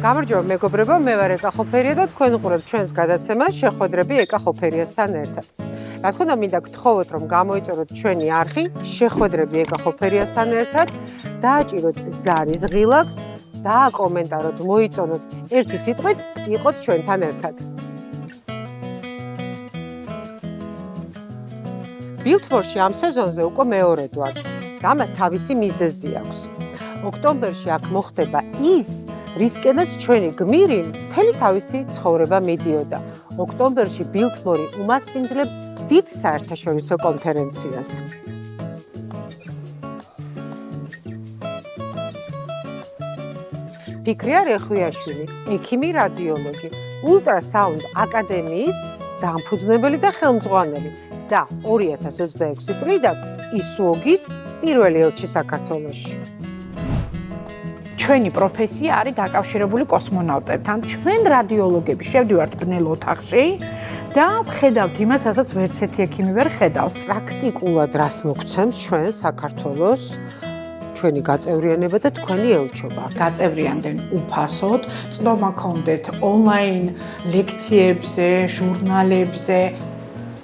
გამარჯობა მეგობრებო, მე ვარ ეკა ხოფერია და თქვენ უყურებთ ჩვენს გადაცემას შეხვედრები ეკა ხოფერიასთან ერთად. Რა თქმა უნდა, მინდა გთხოვოთ, რომ გამოიწეროთ ჩვენი არხი შეხვედრები ეკა ხოფერიასთან ერთად, დააჭიროთ ზარის ღილაკს, დააკომენტაროთ, მოიწონოთ ერთი სიტყვით, იყოთ ჩვენთან ერთად. ბილთმორში ამ სეზონზე უკვე მეორედ ვარ და მას თავისი მიზეზი აქვს. ოქტომბერში აქ მოხდება ის, რისკენაც ჩვენი გმირი მთელი თავისი ცხოვრება მიდიოდა. ოქტომბერში ბილთმორი უმასპინძლებს დიდ საერთაშორისო კონფერენციას. ფიქრია რეხვიაშვილი, ექიმი რადიოლოგი, ულტრასაუნდ აკადემიის დამფუძნებელი და ხელმძღვანელი და 2026 წლიდან ისუოგის პირველი ელჩი საქართველოში. ჩვენი პროფესია არის დაკავშირებული კოსმონავტებთან. ჩვენ რადიოლოგები შევდივართ ბნელ ოთახში და ვხედავთ იმას, რასაც ვერც ერთი ექიმი ვერ ხედავს. პრაქტიკულად რას მოგცემს ჩვენ საქართველოს ჩვენი გაწევრიანება და თქვენი ელჩობა. გაწევრიანდნენ უფასოდ, წვდომა გქონდეთ ონლაინ ლექციებზე, ჟურნალებზე.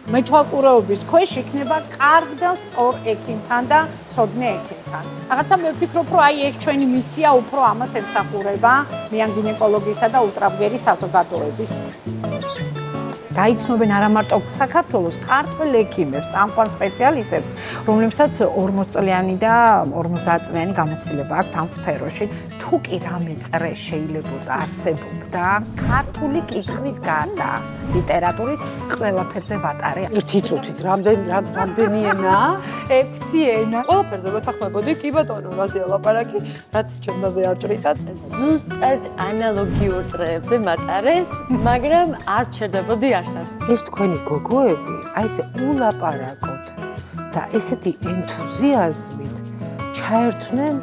მეთვალყურეობის ქვეშ იქნება კარგ და სწორ ექიმთან და ცოდნე ექიმთან. რაღაცა მე ვფიქრობ, რომ აი ეს ჩვენი მისია უფრო ამას ემსახურება მეან გინეკოლოგიისა და ულტრაბგერის საზოგადოების. გაიცნობენ არა მარტო საქართველოს ქართველ ექიმებს, წამყვან სპეციალისტებს, რომლებსაც 40 წლიანი და 50 წლიანი გამოცდილება აქვთ ამ სფეროში. თუ კი რამე წრე შეიძლებოდა არსებობდა, ქართული კითხვის გარდა ლიტერატურის ყველაფერზე ვატარე. ერთი წუთით რამდენი ენა? 6 ენა. ყველაფერზე ვეთანხმებოდი, კი ბატონო, რაზეა ლაპარაკი, რაც ჩემაზე არ ჭრიტად. ზუსტად ანალოგიურ წრეებზე მატარეს, მაგრამ არ ჩერდებოდი არსად. ეს თქვენი გოგოები, აი ესე ულაპარაკოთ და ესეთი ენთუზიაზმით ჩაერთვნენ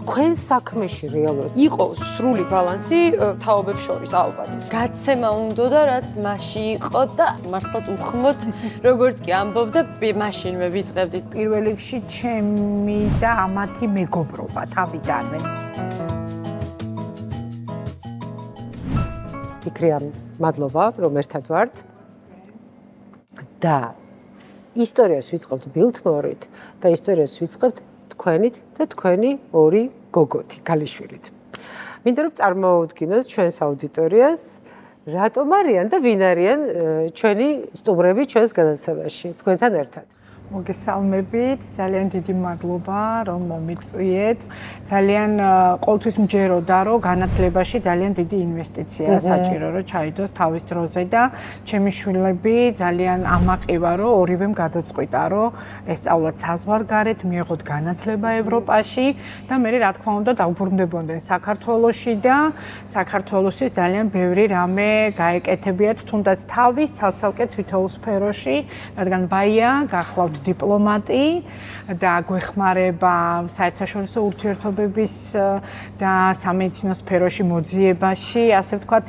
თქვენ საქმეში რეალურად. იყო სრული ბალანსი თაობებს შორის ალბათ. გაცემა უნდა რაც მასში იყო და მართლაც უხმოთ, როგორც კი ამბობდა, მაშინვე ვიწყებდით. პირველ რიგში ჩემი და ამათი მეგობრობა თავიდანვე. ფიქრია, მადლობა, რომ ერთად ვართ. და ისტორიას ვიწყებთ ბილთმორით და ისტორიას ვიწყებთ თქვენით და თქვენი ორი გოგოთი, ქალიშვილით. მინდა რომ წარმოვუდგინოთ ჩვენს აუდიტორიას, რატომ არიან და ვინ არიან ჩვენი სტუმრები ჩვენს გადაცემაში, თქვენთან ერთად. მოგესალმებით, ძალიან დიდი მადლობა, რომ მომიწვიეთ. ძალიან ყოველთვის მჯეროდა, რომ განათლებაში ძალიან დიდი ინვესტიცია საჭირო, რომ ჩაიდოს თავის დროზე და ჩემი შვილები ძალიან ამაყივა, რომ ორივემ გადაწყვიტა, რომ ესწავლათ საზღვარგარეთ, მიიღოთ განათლება ევროპაში და მე რა თქმა უნდა დაუბრუნდებოდნენ საქართველოში და საქართველოში ძალიან ბევრი რამე გაეკეთებიათ, თუნდაც თავის ცალ-ცალკე თითოეულ სფეროში, რადგან ბაია გახლავთ დიპლომატი და გვეხმარება საერთაშორისო ურთიერთობების და სამედიცინო სფეროში მოძიებაში, ასე ვთქვათ,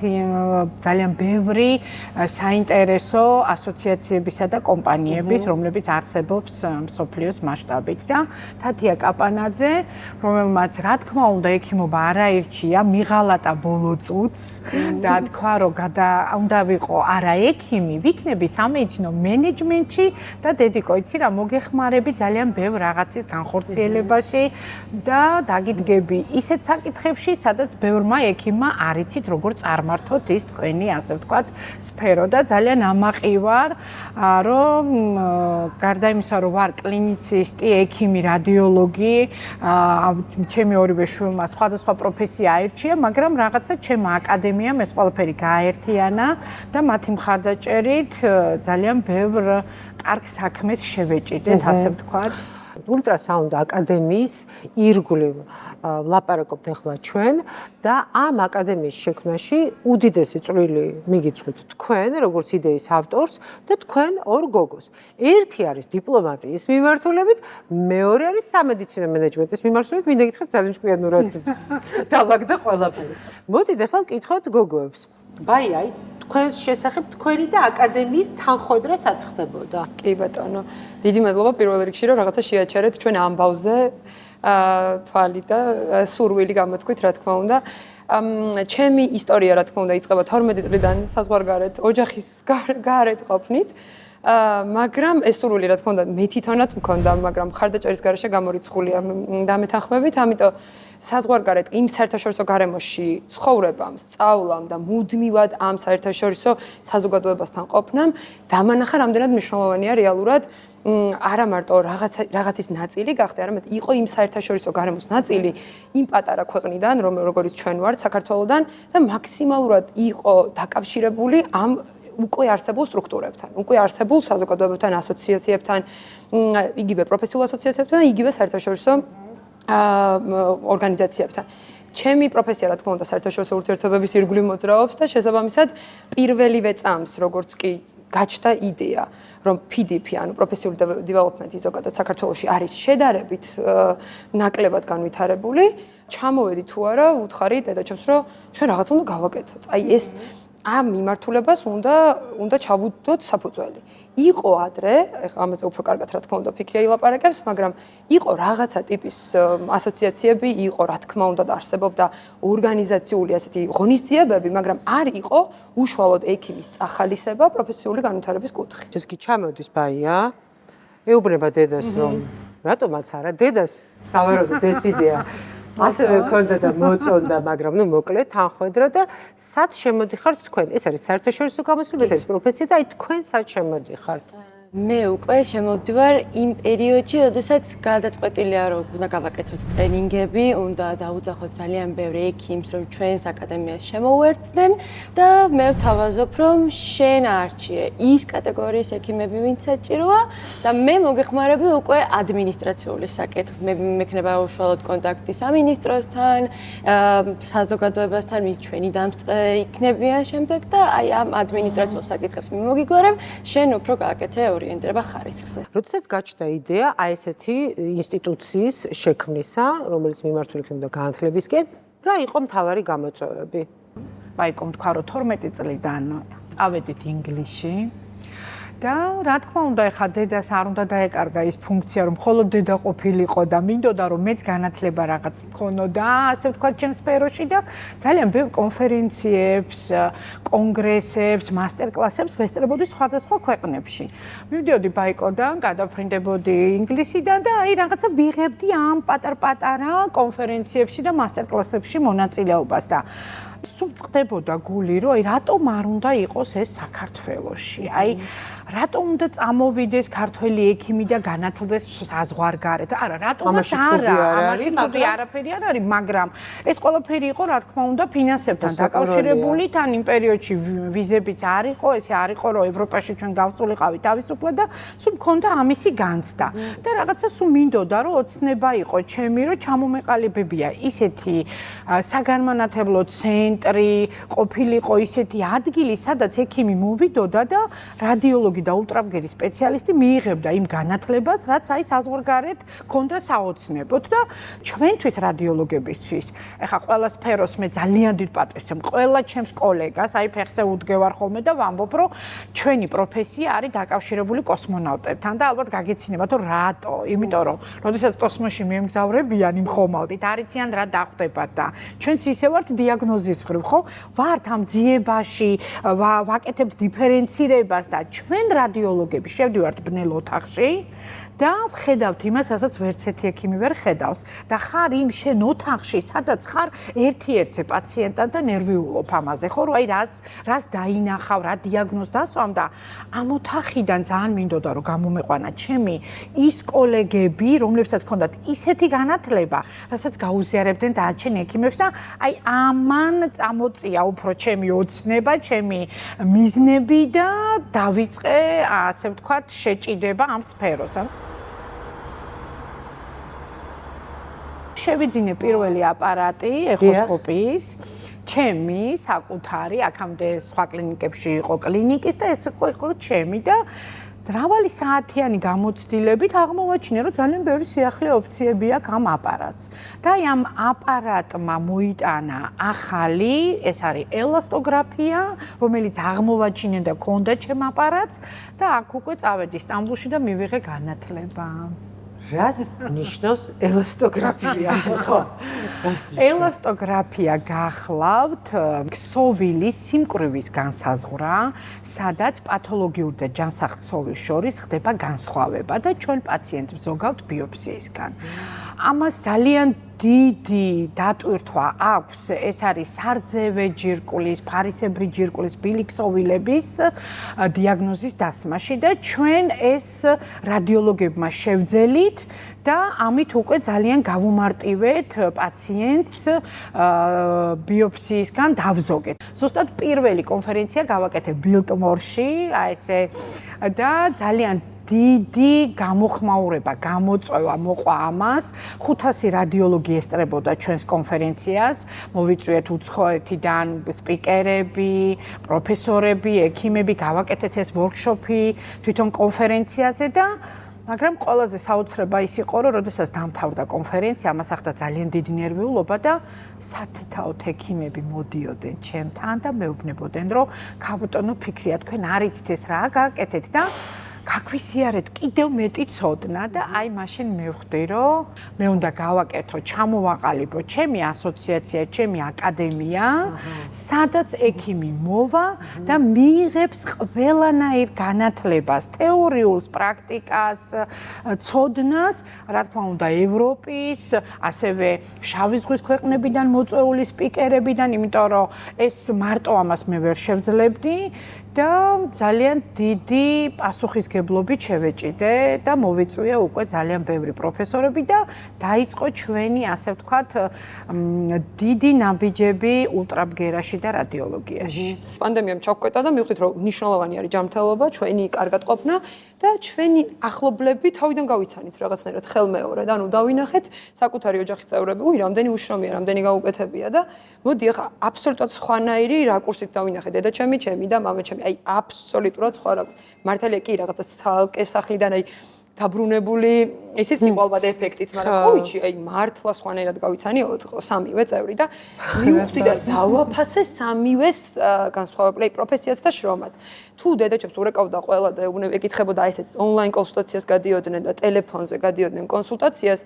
ძალიან ბევრი საინტერესო ასოციაციებისა და კომპანიების, რომლებიც არსებობს მსოფლიოს მასშტაბით და თათია კაპანაძე, რომელმაც რა თქმა უნდა ექიმობა არ აირჩია, მიღალატა ბოლო წუთს და თქვა, რომ უნდა ვიყო არა ექიმი, ვიქნები სამედიცინო მენეჯმენტში და დედიკოიცი რა მოგეხმარები ძალიან ბევრ რაღაცის განხორციელებაში და დაგიდგები ისეთ საკითხებში, სადაც ბევრმა ექიმმა არ იცით როგორ წარმართოთ ის თქვენი, ასე ვთქვათ, სფერო და ძალიან ამაყივარ, რომ გარდა იმისა, რომ ვარ კლინიცისტი, ექიმი, რადიოლოგი, ჩემი ორივე შვილმა სხვადასხვა პროფესია აირჩია, მაგრამ რაღაცა ჩემმა აკადემიამ ეს ყველაფერი გააერთიანა და მათი მხარდაჭერით ძალიან ბევრ კარგ საქმეს შევეჭიდეთ, ასე ვთქვათ. ულტრასაუნდ აკადემიის ირგვლივ ვლაპარაკობთ ახლა ჩვენ და ამ აკადემიის შექმნაში უდიდესი წვლილი მიგიწვით თქვენ, როგორც იდეის ავტორს და თქვენ ორ გოგოს. ერთი არის დიპლომატიის მიმართულებით, მეორე არის სამედიცინო მენეჯმენტის მიმართულებით. მინდა გითხრათ ძალიან ჭკვიანურად დავაგდა ყველაფერი. მოდით ახლა ვკითხოთ გოგოებს. ბაია, თქვენს შესახებ თქვენი და აკადემიის თანხმოედრა სად ხდებოდა? კი ბატონო, დიდი მადლობა პირველ რიგში, რომ რაღაცა შეაჩერეთ ჩვენ ამბავზე თვალი და სურვილი გამოთქვით, რა თქმა უნდა. ჩემი ისტორია რა თქმა უნდა იწყება 12 წლიდან საზღვარგარეთ ოჯახის გარეთ ყოფნით. მაგრამ ეს სურვილი რა თქმა უნდა მე თვითონაც მქონდა, მაგრამ მხარდაჭერის გარეშე გამორიცხულია დამეთანხმებით, ამიტომ საზღვარგარეთ იმ საერთაშორისო გარემოში ცხოვრებამ, სწავლამ და მუდმივად ამ საერთაშორისო საზოგადოებასთან ყოფნამ დამანახა რამდენად მნიშვნელოვანია რეალურად არა მარტო რაღაცის ნაწილი გახდა, არამედ იყო იმ საერთაშორისო გარემოს ნაწილი იმ პატარა ქვეყნიდან, როგორც ჩვენ ვართ საქართველოდან და მაქსიმალურად იყო დაკავშირებული ამ უკვე არსებულ სტრუქტურებთან, უკვე არსებულ საზოგადოებებთან, ასოციაციებთან, იგივე პროფესიულ ასოციაციებთან და იგივე საერთაშორისო ორგანიზაციებთან. ჩემი პროფესია რა თქმა უნდა საერთაშორისო ურთიერთობების ირგვლივ მოძრაობს და შესაბამისად პირველივე წამს როგორც კი გაჩნდა იდეა, რომ PDP, ანუ პროფესიული დეველოპმენტი ზოგადად საქართველოში არის შედარებით ნაკლებად განვითარებული, ჩამოვედი თუ არა, უთხარი დედაჩემს, რომ ჩვენ რაღაც უნდა გავაკეთოთ. აი ეს ამ მიმართულებას უნდა ჩავუდოთ საფუძველი. იყო ადრე, ეხლა ამაზე უფრო კარგად რა თქმა უნდა ფიქრი აილაპარაკებს, მაგრამ იყო რაღაცა ტიპის ასოციაციები, იყო რა თქმა უნდა არსებობდა ორგანიზაციული ასეთი ღონისძიებები, მაგრამ არ იყო უშუალოდ ექიმის წახალისება პროფესიული განვითარების კუთხით. ეს კი ჩამოდის ბაია, ეუბნება დედას რომ რატომაც არა, დედას სავარაუდოდ ეს იდეა ასევე ქონდა და მოწონდა, მაგრამ ნუ მოკლედ თანხმედრა და სად შემოდიხართ თქვენ? ეს არის საერთაშორისო გამოსვლები, ეს არის პროფესია და აი თქვენ სად შემოდიხართ? მე უკვე შემოვდივარ იმ პერიოდში, როდესაც გადაწყვეტილია, რომ უნდა გავაკეთოთ ტრენინგები, უნდა დავუძახოთ ძალიან ბევრი ექიმს, რომ ჩვენს აკადემიას შემოვერთდნენ და მე ვთავაზობ, რომ შენ არჩიე ის კატეგორიის ექიმები, ვინც საჭიროა და მე მოგეხმარები უკვე ადმინისტრაციული საკითხი. მე მექნება უშუალოდ კონტაქტი სამინისტროსთან, საზოგადოებასთან, ვინც ჩვენი დამსწრე იქნებიან შემდეგ და აი ამ ადმინისტრაციულ საკითხებს მე მოგიგვარებ, შენ უფრო გააკეთე ორიენტირება ხარისხზე. როდესაც გაჩნდა იდეა აი ესეთი ინსტიტუციის შექმნისა, რომელიც მიმართული იქნება განათლებისკენ, რა იყო მთავარი გამოწვევები? მაიკო თქვა რომ 12 წლიდან წავედით ინგლისში და რა თქმა უნდა ეხა დედას არ უნდა დაეკარგა ის ფუნქცია რომ მხოლოდ დედა ყოფილიყო და მინდოდა რომ მეც განათლება რაღაც მქონოდა ასე ვთქვათ ჩემს სფეროში და ძალიან ბევრ კონფერენციებს, კონგრესებს, მასტერკლასებს ვესწრებოდი სხვადასხვა ქვეყნებში. მივდიოდი ბაიკოდან, გადაფრინდებოდი ინგლისიდან და აი რაღაცა ვიღებდი ამ პატარ-პატარა კონფერენციებში და მასტერკლასებში მონაწილეობას და სულ წყდებოდა გული, რომ აი რატომ არ უნდა იყოს ეს საქართველოში? აი რატომ უნდა წამოვიდეს ქართველი ექიმი და განათლდეს საზღვარგარეთ? არა, რატომაც არა, ამაში არაფერი არ არის, მაგრამ ეს ყველაფერი იყო, რა თქმა უნდა, ფინანსებთან დაკავშირებული, თან იმ პერიოდში ვიზებიც არ იყო, ესე არ იყო, რომ ევროპაში ჩვენ გავსულიყავით თავისუფლად და სულ მქონდა ამისი განცდა. და რაღაცა სულ მინდოდა, რომ ოცნება იყო ჩემი, რომ ჩამომეყალიბებია ისეთი საგანმანათლებლო ცენტრი, ყოფილიყო ისეთი ადგილი, სადაც ექიმი მოვიდოდა და რადიოლოგი და ულტრაბგერის სპეციალისტი მიიღებდა იმ განათლებას, რაც აი საზღვარგარეთ ქონდა საოცნებოდ და ჩვენთვის რადიოლოგებისთვის, ეხა ყველა სფეროს მე ძალიან დიდ პატივს ვცემ, ყველა ჩემს კოლეგას, აი ფეხზე უდგევარ ხოლმე და ვამბობ, რომ ჩვენი პროფესია არის დაკავშირებული კოსმონავტებთან და ალბათ გაგეცინებათ, რომ რატო? იმიტომ რომ, როდესაც კოსმოსში მიემგზავრებიან იმ ხომალდით, არ იციან რა დახვდებათ და ჩვენც ისე ვართ დიაგნოზის მხრივ, ხო? ვართ ამ ძიებაში, ვაკეთებთ დიფერენცირებას და ჩვენ რადიოლოგები შევდივართ ბნელ ოთახში და ვხედავთ იმას, რასაც ვერც ერთი ექიმი ვერ ხედავს და ხარ იმ შენ ოთახში, სადაც ხარ ერთ-ერთზე პაციენტთან და ნერვიულობ ამაზე, ხო, რომ აი რას დაინახავ, რა დიაგნოზს დასვამ და ამ ოთახიდან ძალიან მინდოდა რომ გამომეყვანა ჩემი ის კოლეგები, რომლებსაც ჰქონდათ ისეთი განათლება, რასაც გაუზიარებდნენ დანარჩენ ექიმებს და აი ამან წამოწია უფრო ჩემი ოცნება, ჩემი მიზნები და დავიწყე, ასე ვთქვათ, შეჭიდება ამ სფეროს. შევიძინე პირველი აპარატი ეხოსკოპიის, ჩემი საკუთარი, აქამდე სხვა კლინიკებში იყო კლინიკის და ეს იყო ჩემი და მრავალი საათიანი გამოცდილებით აღმოვაჩინე, რომ ძალიან ბევრი სიახლე ოფციები აქვს ამ აპარატს. და აი ამ აპარატმა მოიტანა ახალი, ეს არის ელასტოგრაფია, რომელიც აღმოვაჩინე და ქონდა ჩემ აპარატს და აქ უკვე წავედი სტამბულში და მივიღე განათლება. რას ნიშნავს ელასტოგრაფია? ხო. ელასტოგრაფია გახლავთ ქსოვილის სიმკვრივის განსაზღვრა, სადაც პათოლოგიურ და ჯანსაღ ქსოვილს შორის ხდება განსხვავება და ჩვენ პაციენტს ზოგავთ ბიოპსიისგან. ამას ძალიან დიდი დატვირთვა აქვს, ეს არის სარძევე ჯირკვლის, ფარისებრი ჯირკვლის ბილიქსოვილების დიაგნოზის დასმაში და ჩვენ ეს რადიოლოგებმა შევძელით და ამით უკვე ძალიან გავუმარტივეთ პაციენტს ბიოპსიისგან დავზოგეთ. ზუსტად პირველი კონფერენცია გავაკეთე ბილტმორში, აი ესე და ძალიან დიდი გამოხმაურება, გამოწვევა მოყვა ამას. 500 რადიოლოგი ესწრებოდა ჩვენს კონფერენციას. მოვიწვიეთ უცხოეთიდან სპიკერები, პროფესორები, ექიმები, გავაკეთეთ ეს ვორქშოპი თვითონ კონფერენციაზე და მაგრამ ყველაზე საოცრება ის იყო, რომ როდესაც დამთავრდა კონფერენცია, ამას ახდა ძალიან დიდი ნერვიულობა და სათითაოდ ექიმები მოდიოდნენ ჩემთან და მეუბნებოდნენ, რომ ქაბატონო ფიქრია, თქვენ არ იცით ეს რა გააკეთეთ და გაგვისიარეთ კიდევ მეტი ცოდნა და აი მაშინ მივხვდი, რომ მე უნდა გავაკეთო, ჩამოვაყალიბო ჩემი ასოციაცია, ჩემი აკადემია, სადაც ექიმი მოვა და მიიღებს ყველანაირ განათლებას, თეორიულს, პრაქტიკას, ცოდნას, რა თქმა უნდა, ევროპის, ასევე შავი ზღვის ქვეყნებიდან მოწვეული სპიკერებიდან, იმიტომ რომ ეს მარტო ამას მე ვერ შევძლებდი და ძალიან დიდი პასუხისგებლობით შევეჭიდე და მოვიწვია უკვე ძალიან ბევრი პროფესორები და დაიწყო ჩვენი, ასე ვთქვათ, დიდი ნაბიჯები ультраბგერაში და რადიოლოგიაში. პანდემიამ ჩავკვეთა და მივხვდით, რომ მნიშვნელოვანი არის ჯანმრთელობა, ჩვენი კარგად ყოფნა და ჩვენი ახლობლები თავიდან გავიცანით რაღაცნაირად ხელმეორედ. ანუ დავინახეთ საკუთარი ოჯახის წევრები, რამდენი უშრომია, რამდენი გაუკეთებია და მოდი ახლა აბსოლუტურად სხვანაირი რაკურსით დავინახეთ დედაჩემი, ჩემი და მამაჩემი. აი აბსოლუტურად სხვა რაკურსი. მართალია კი რაღაცა სალკე სახლიდან აი დაბრუნებული, ისიც იყო ალბათ ეფექტიც, მაგრამ კოვიდში აი მართლა სხვანაირად გავიცანიოთ სამივე წევრი და მივხვდი და დავაფასე სამივეს განსხვავებულ პროფესიას და შრომას. თუ დედაჩემს ურეკავდა ყველა და ეკითხებოდა ესე ონლაინ კონსულტაციას გადიოდნენ და ტელეფონზე გადიოდნენ კონსულტაციას,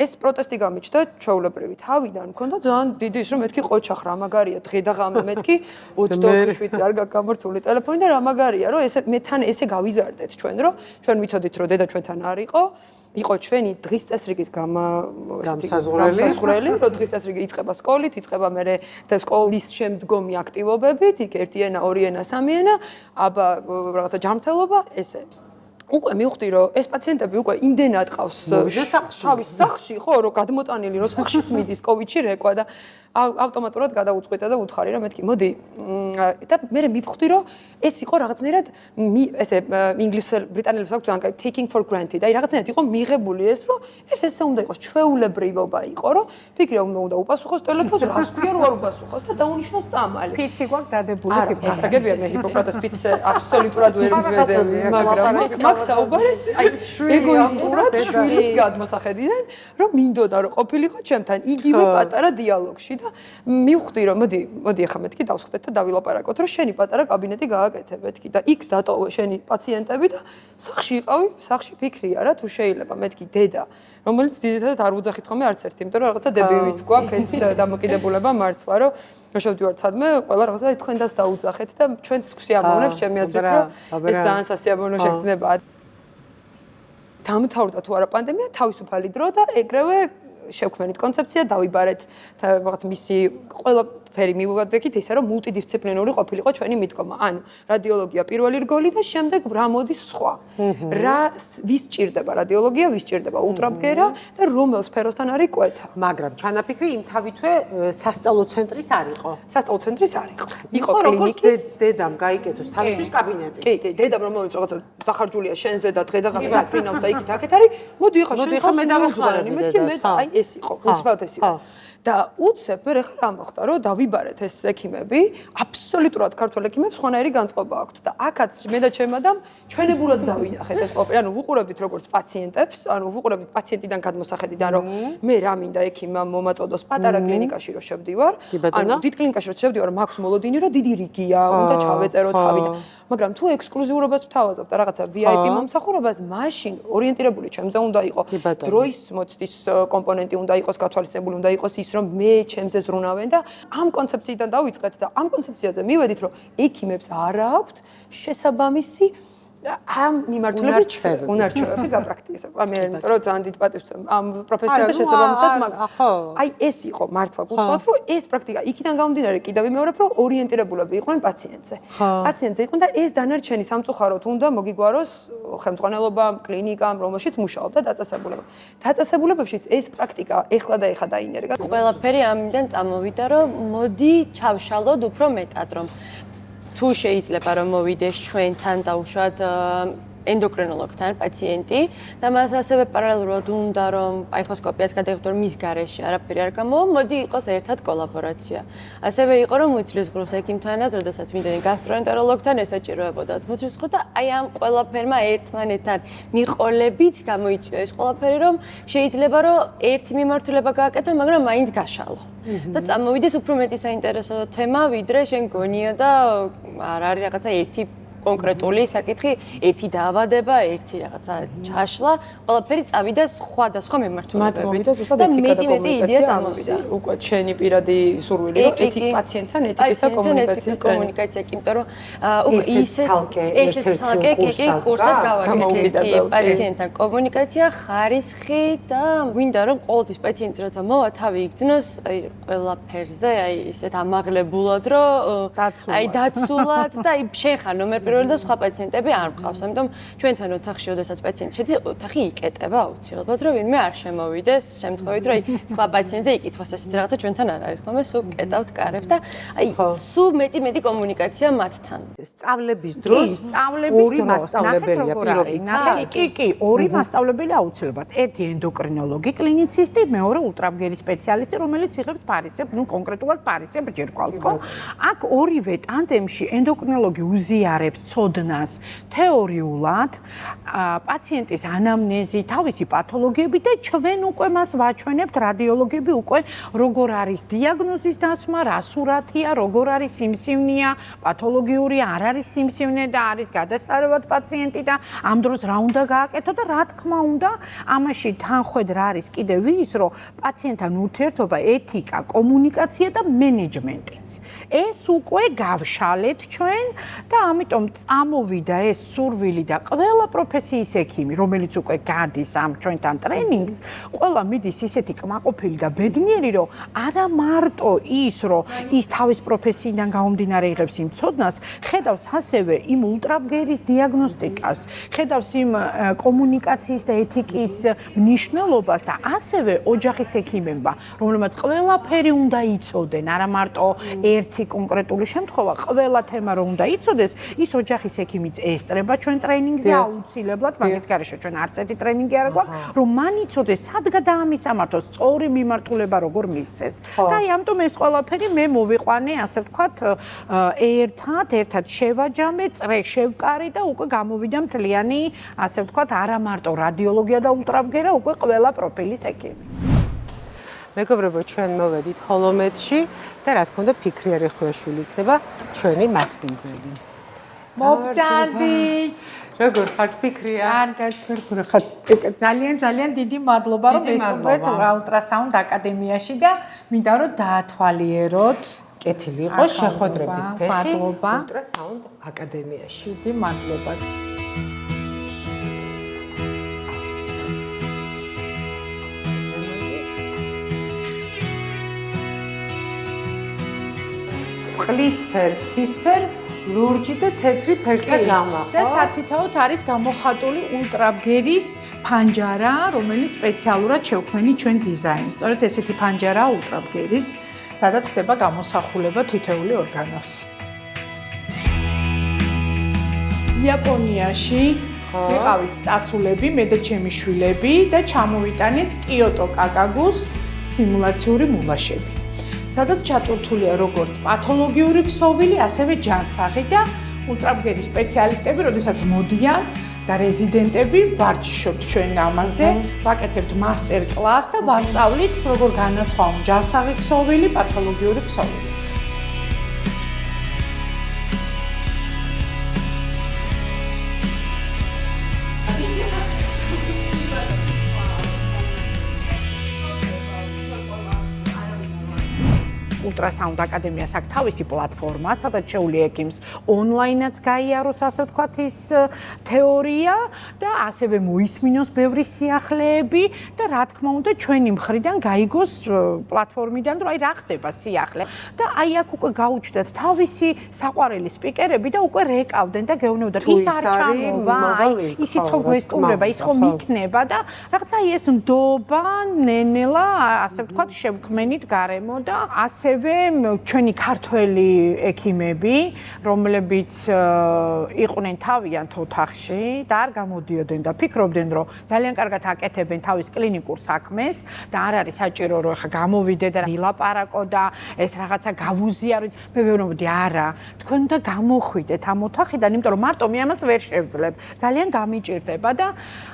ეს პროტესტი გამიჩნდა ჩვეულებრივი თავიდან, მქონდა ძალიან დიდი ის რომ მეთქი ყოჩახ რა მაგარია დღე და ღამე მეთქი 24 შვიცი არ გაქვს გამართული ტელეფონი და რა მაგარია რომ ესე მეთან ესე გავიზარდეთ ჩვენ რომ ჩვენ ვიცოდით რომ დედა ჩვენთან არ იყო ჩვენი დღის წესრიგის გამსაზღვრელი რომ დღის წესრიგი იწყება სკოლით, იწყება მერე და სკოლის შემდგომი აქტივობებით, იქ ერთი ენა, ორი ენა, სამი ენა, აბა რაღაცა ჯანმრთელობა, ესე უკვე მივხვდი რომ ეს პაციენტები უკვე იმდენად ყავს თავის სახლში ხო რომ გადმოტანილი რომ სახლშიც მიდის კოვიდში რეკვა და ავტომატურად გადაუწყვეტა და უთხარი რომ მეთქი მოდი და მე მივხვდი რომ ეს იყო რაღაცნაირად ესე ინგლისურ ბრიტანელებს აქვს ძალიან taking for granted აი რაღაცნაირად იყო მიღებული ეს რომ ეს ესე უნდა იყოს ჩვეულებრივობა იყო რომ ფიქრია უნდა უპასუხოს ტელეფონს რას ქვია რომ არ უპასუხოს და დაუნიშნოს წამალი ფიცი გვაქვს დადებული არა გასაგებია მე ჰიპოკრატეს ფიცს აბსოლუტურად ვერ მივედები მაგრამ მაგ საუბარეთ აი ეგოისტურად შვილის გადმოსახედიდან რომ მინდოდა რომ ყოფილიყო ჩემთან იგივე პატარა დიალოგში და მივხვდი რომ მოდი ახლა მეთქი დავსხდეთ და დავილაპარაკოთ რომ შენი პატარა კაბინეტი გააკეთე მეთქი და იქ დატოვე შენი პაციენტები და სახში იყავი სახში ფიქრია რა თუ შეიძლება მეთქი დედა რომელიც ძირითადად არ უძახით ხოლმე არც ერთი იმიტომ რომ რაღაცა დებივით გვაქვს ეს დამოკიდებულება მართლა რომ შევდივართ სადმე ყველა რაღაცა თქვენდას დაუძახეთ და ჩვენს სიამოვნებს ჩემი აზრით რომ ეს ძალიან სასიამოვნო შეგრძნებაა დამთავრდა თუ არა პანდემია თავისუფალი დრო და ეგრევე შევქმნით კონცეფცია დავიბარეთ რაღაც მისი ყველა ფერი მივუგადეთ ისე რომ მულტიდისციპლინური ყოფილიყო ჩვენი მიდგომა. ანუ რადიოლოგია პირველი რგოლი და შემდეგ რა მოდის სხვა. რა ვის ჭირდება რადიოლოგია, ვის ჭირდება ულტრაბგერა და რომელ სფეროსთან არის კვეთა. მაგრამ ჩანაფიქრი იმ თავითვე სასწავლო ცენტრის არ იყო. სასწავლო ცენტრის არ იყო. იყო კლინიკის დედამ გაიკეთოს თავისთვის კაბინეტი. კი, დედამ რომელიც რაღაცა დახარჯულია შენზე და დღე და ღამე დაფრინავს და იქით აქეთ არის. მოდი ხა შენ ხა მე დავახვანი, მეთქი მე აი ეს იყო. უცბად ეს იყო. და უცებ მე ხა რა მოხდა რომ გავიბარეთ ეს ექიმები, აბსოლუტურად ქართველ ექიმებს სხვანაირი განწყობა აქვთ და აქაც მე და ჩემ ადამ ჩვენებურად დავინახეთ ეს ყველაფერი. ანუ ვუყურებდით როგორც პაციენტებს, ანუ ვუყურებდით პაციენტიდან გადმოსახედიდან, რომ მე რა მინდა ექიმმა მომაწოდოს პატარა კლინიკაში რომ შევდივარ, ანუ დიდ კლინიკაში რომ შევდივარ, მაქვს მოლოდინი, რომ დიდი რიგია, უნდა ჩავეწერო თავი და მაგრამ თუ ექსკლუზიურობას ვთავაზობ და რაღაცა VIP მომსახურებას, მაშინ ორიენტირებული ჩემზე უნდა იყო, დროის მოცდის კომპონენტი უნდა იყოს გათვალისწინებული, უნდა იყოს ის, რომ მე ჩემზე ზრუნავენ და ამ კონცეფციიდან დავიწყეთ და ამ კონცეფციაზე მივედით, რომ ექიმებს არ აქვთ შესაბამისი ამ მიმართულებით უნარჩვევები გაპრაქტიკებთ. მე იმიტომ რომ ძალიან დიდ პატივს ამ პროფესიაზე შესაბამისად მაქვს. აი ეს იყო მართლა გულწრფელად, რომ ეს პრაქტიკა იქიდან გამომდინარე კიდევ ვიმეორებ, რომ ორიენტირებულები იყვნენ პაციენტზე. პაციენტზე იყვნენ და ეს დანარჩენი სამწუხაროდ უნდა მოგიგვაროს ხელმძღვანელობამ, კლინიკამ, რომელშიც მუშაობდა დაწესებულებამ. დაწესებულებებში ეს პრაქტიკა ეხლა და ეხა დაინერგა. ყველაფერი ამიდან წამოვიდა, რომ მოდი ჩავშალოთ უფრო მეტად, რომ თუ შეიძლება რომ მოვიდეს ჩვენთან დაუშვათ ენდოკრინოლოგთან პაციენტი და მას ასევე პარალელურად უნდა რომ აიხოსკოპიას გადაიღოთ რომ მის გარეშე არაფერი არ გამოვა, მოდი იყოს ერთად კოლაბორაცია. ასევე იყო რომ მუცლის ღრუს ექიმთანაც, როდესაც მინდენი გასტროენტეროლოგთან ესაჭიროებოდა მუცლის ღრუ და აი ამ ყველაფერმა ერთმანეთთან მიყოლებით გამოიწვია ეს ყველაფერი, რომ შეიძლება რომ ერთი მიმართულება გააკეთო, მაგრამ მაინც გაშალო. და წამოვიდეს უფრო მეტი საინტერესო თემა, ვიდრე შენ გონია და არ არის რაღაცა ერთი კონკრეტული საკითხი, ერთი დაავადება, ერთი რაღაცა ჩაშლა, ყველაფერი წავიდა სხვადასხვა მიმართულებებით. და მეტი იდეა წამოვიდა. უკვე შენი პირადი სურვილი, რომ ეთი პაციენტთან ეთიკისა კომუნიკაცია, იმიტომ რომ უკვე ისეთ ცალკე კურსად გავაკეთე პაციენტთან კომუნიკაცია, ხარისხი და გვინდა რომ ყოველთვის პაციენტი როცა მოვა თავი იგრძნოს, აი ყველაფერზე, აი ისეთ ამაღლებულად, რომ აი დაცულად და აი შენ ხარ ნომერ პირველი და სხვა პაციენტები არ მყავს. ამიტომ ჩვენთან ოთახში, როდესაც პაციენტი შედის, ოთახი იკეტება აუცილებლად, რომ ვინმე არ შემოვიდეს, შემთხვევით, რომ აი სხვა პაციენტზე იკითხოს ესეთი რაღაცა ჩვენთან არ არის, ხოლმე სულ კეტავთ კარებს და აი სულ მეტი კომუნიკაცია მათთან. სწავლების დროს ორი მასწავლებელია პირობითად. კი, ორი მასწავლებელი აუცილებლად. ერთი ენდოკრინოლოგი, კლინიცისტი, მეორე ულტრაბგერის სპეციალისტი, რომელიც იღებს ფარისებს, კონკრეტულად ფარისებს ჯირკვალს, ხო? აქ ორივე ტანდემში ენდოკრინოლოგი უზიარებს ცოდნას თეორიულად, პაციენტის ანამნეზი, თავისი პათოლოგიები და ჩვენ უკვე მას ვაჩვენებთ, რადიოლოგები უკვე როგორ არის დიაგნოზის დასმა, რა სურათია, როგორ არის სიმსივნეა, პათოლოგიური არ არის სიმსივნე და არის გადასარევად პაციენტი და ამ დროს რა უნდა გააკეთო და რა თქმა უნდა, ამაში თანხვედ რა არის კიდევ ის, რომ პაციენტთან ურთიერთობა, ეთიკა, კომუნიკაცია და მენეჯმენტიც. ეს უკვე გავშალეთ ჩვენ და ამიტომ წამოვიდა ეს სურვილი და ყველა პროფესიის ექიმი, რომელიც უკვე გადის ამ ჩვენთან ტრენინგს, ყველა მიდის ისეთი კმაყოფილი და ბედნიერი, რომ არა მარტო ის, რომ ის თავის პროფესიიდან გამომდინარე იღებს იმ ცოდნას, ხედავს ასევე იმ ულტრაბგერის დიაგნოსტიკას, ხედავს იმ კომუნიკაციის და ეთიკის მნიშვნელობას და ასევე ოჯახის ექიმებმა, რომლებმაც ყველაფერი უნდა იცოდნენ, არა მარტო ერთი კონკრეტული შემთხვევა, ყველა თემა რომ უნდა იცოდეს, ის ოჯახის ექიმიც ესწრება ჩვენ ტრენინგზე აუცილებლად, მაგის გარეშე ჩვენ არც ერთი ტრენინგი არ გვაქვს, რომ მან იცოდეს, სად გადაამისამართოს, სწორი მიმართულება როგორ მისცეს. და აი ამიტომ ეს ყველაფერი მე მოვიყვანე, ასე ვთქვათ, ერთად შევაჯამე, წრე შევკარი და უკვე გამოვიდა მთლიანი, ასე ვთქვათ, არა მარტო რადიოლოგია და ულტრაბგერა, უკვე ყველა პროფილის ექიმი. მეგობრებო, ჩვენ მოვედით ჰოლომედში და რა თქმა უნდა ფიქრი არიხვიაშვილი იქნება ჩვენი მასპინძელი. მოგწადით. როგორ ხართ ფიქრია? კარგად ხარ. ძალიან დიდი მადლობა რომ ვესწრებთ ულტრასაუნდ აკადემიაში და მინდა რომ დაათვალიეროთ. კეთილი იყო შეხვედრების ფეხი მადლობა. ულტრასაუნდ აკადემიაში. დიდი მადლობა. წყლის ფერ, ცისფერ, ლურჯი და თეთრი ფერთა გამა, ხო? და სათითაოდ არის გამოხატული ულტრაბგერის ფანჯარა, რომელიც სპეციალურად შევქმნით ჩვენ დიზაინს. სწორედ ესეთი ფანჯარაა ულტრაბგერის, სადაც ხდება გამოსახულება თითოეული ორგანოს. იაპონიაში ვიყავით წასულები, მე და ჩემი შვილები და ჩამოვიტანეთ კიოტო კაკაგუს სიმულაციური მულაშები. სადაც ჩატვირთულია როგორც პათოლოგიური ქსოვილი, ასევე ჯანსაღი და ულტრაბგერის სპეციალისტები, როდესაც მოდიან და რეზიდენტები ვარჯიშობთ ჩვენ ამაზე, ვაკეთებთ მასტერ კლასს და ვასწავლით, როგორ განასხვავონ ჯანსაღი ქსოვილი, პათოლოგიური ქსოვილი. Ultrasound აკადემიას აქვს თავისი პლატფორმა, სადაც შეუძლია ექიმს ონლაინაც გაიაროს, ასე ვთქვათ, ის თეორია და ასევე მოისმინოს ბევრი სიახლეები და რა თქმა უნდა, ჩვენი მხრიდან გაიგოს პლატფორმიდან, რომ აი რა ხდება სიახლე და აი აქ უკვე გაუჩნდათ თავისი საყვარელი სპიკერები და უკვე რეკავდნენ და გეუბნებოდათ ის არ ჩამოვა, ისიც ხო გვესტუმრება, ის ხო მიქნება და რაღაცა ეს ნდობა, ნენელა, ასე ვთქვათ, შევქმენით გარემო და ასევე ჩვენი ქართველი ექიმები, რომლებიც იყვნენ თავიანთ ოთახში და არ გამოდიოდნენ და ფიქრობდნენ, რომ ძალიან კარგად აკეთებენ თავის კლინიკურ საქმეს და არ არის საჭირო, რომ ხა გამოვიდე და ვილაპარაკო და ეს რაღაცა გავუზიაროთ. მე ვეუბნებოდი, არა, თქვენ უნდა გამოხვიდეთ ამ ოთახიდან, იმიტომ რომ მარტო მე ამას ვერ შევძლებ. ძალიან გამიჭირდება და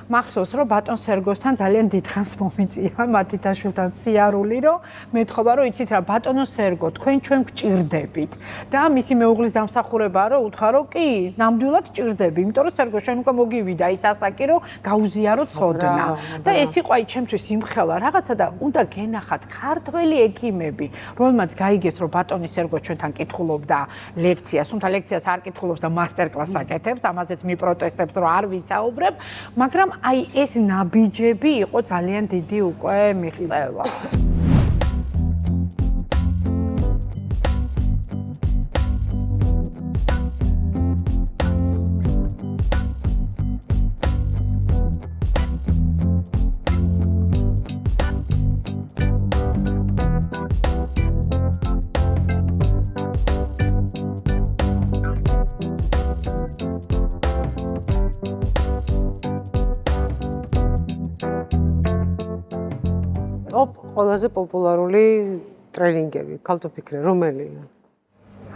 მახსოვს, რომ ბატონ სერგოსთან ძალიან დიდხანს მომიწია მათითაშვილთან სიარული, რომ მეთხოვა, რომ იცით რა, ბატონო სერგო, თქვენ ჩვენ გჭირდებით და მისი მეუღლის დამსახურებაა, რომ უთხრა, რომ კი, ნამდვილად ჭირდები, იმიტომ რომ სერგო შენ უკვე მოგივიდა ის ასაკი, რომ გაუზიარო ცოდნა. და ეს იყო აი ჩემთვის იმხელა რაღაცა და უნდა გენახათ ქართველი ექიმები, რომელმაც გაიგეს, რომ ბატონი სერგო ჩვენთან კითხულობდა ლექციას, თუმცა ლექციას არ კითხულობს და მასტერ კლასს აკეთებს, ამაზეც მიპროტესტებს, რომ არ ვისაუბრებ, მაგრამ აი ეს ნაბიჯები იყო ძალიან დიდი უკვე მიღწევა. ყველაზე პოპულარული ტრენინგები, ქალთა ფიქრე, რომელია?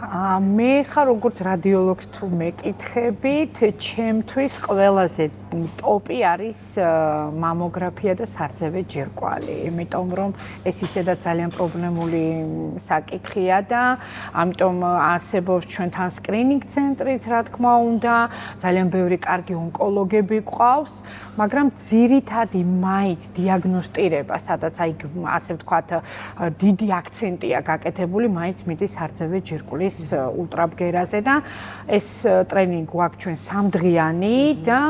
მე ხარ როგორც რადიოლოგს თუ მეკითხებით, ჩემთვის ყველაზე ტოპი არის მამოგრაფია და სარძევე ჯირკვალი, იმიტომ რომ ეს ისედაც ძალიან პრობლემული საკითხია და ამიტომ არსებობს ჩვენთან სკრინინგ ცენტრიც, რა თქმა უნდა, ძალიან ბევრი კარგი ონკოლოგები გვყავს, მაგრამ ძირითადი მაინც დიაგნოსტირება, სადაც აი ასე ვთქვათ, დიდი აქცენტია გაკეთებული, მაინც მიდის სარძევე ჯირკვლის ულტრაბგერაზე და ეს ტრენინგი გვაქვს ჩვენ 3 დღიანი და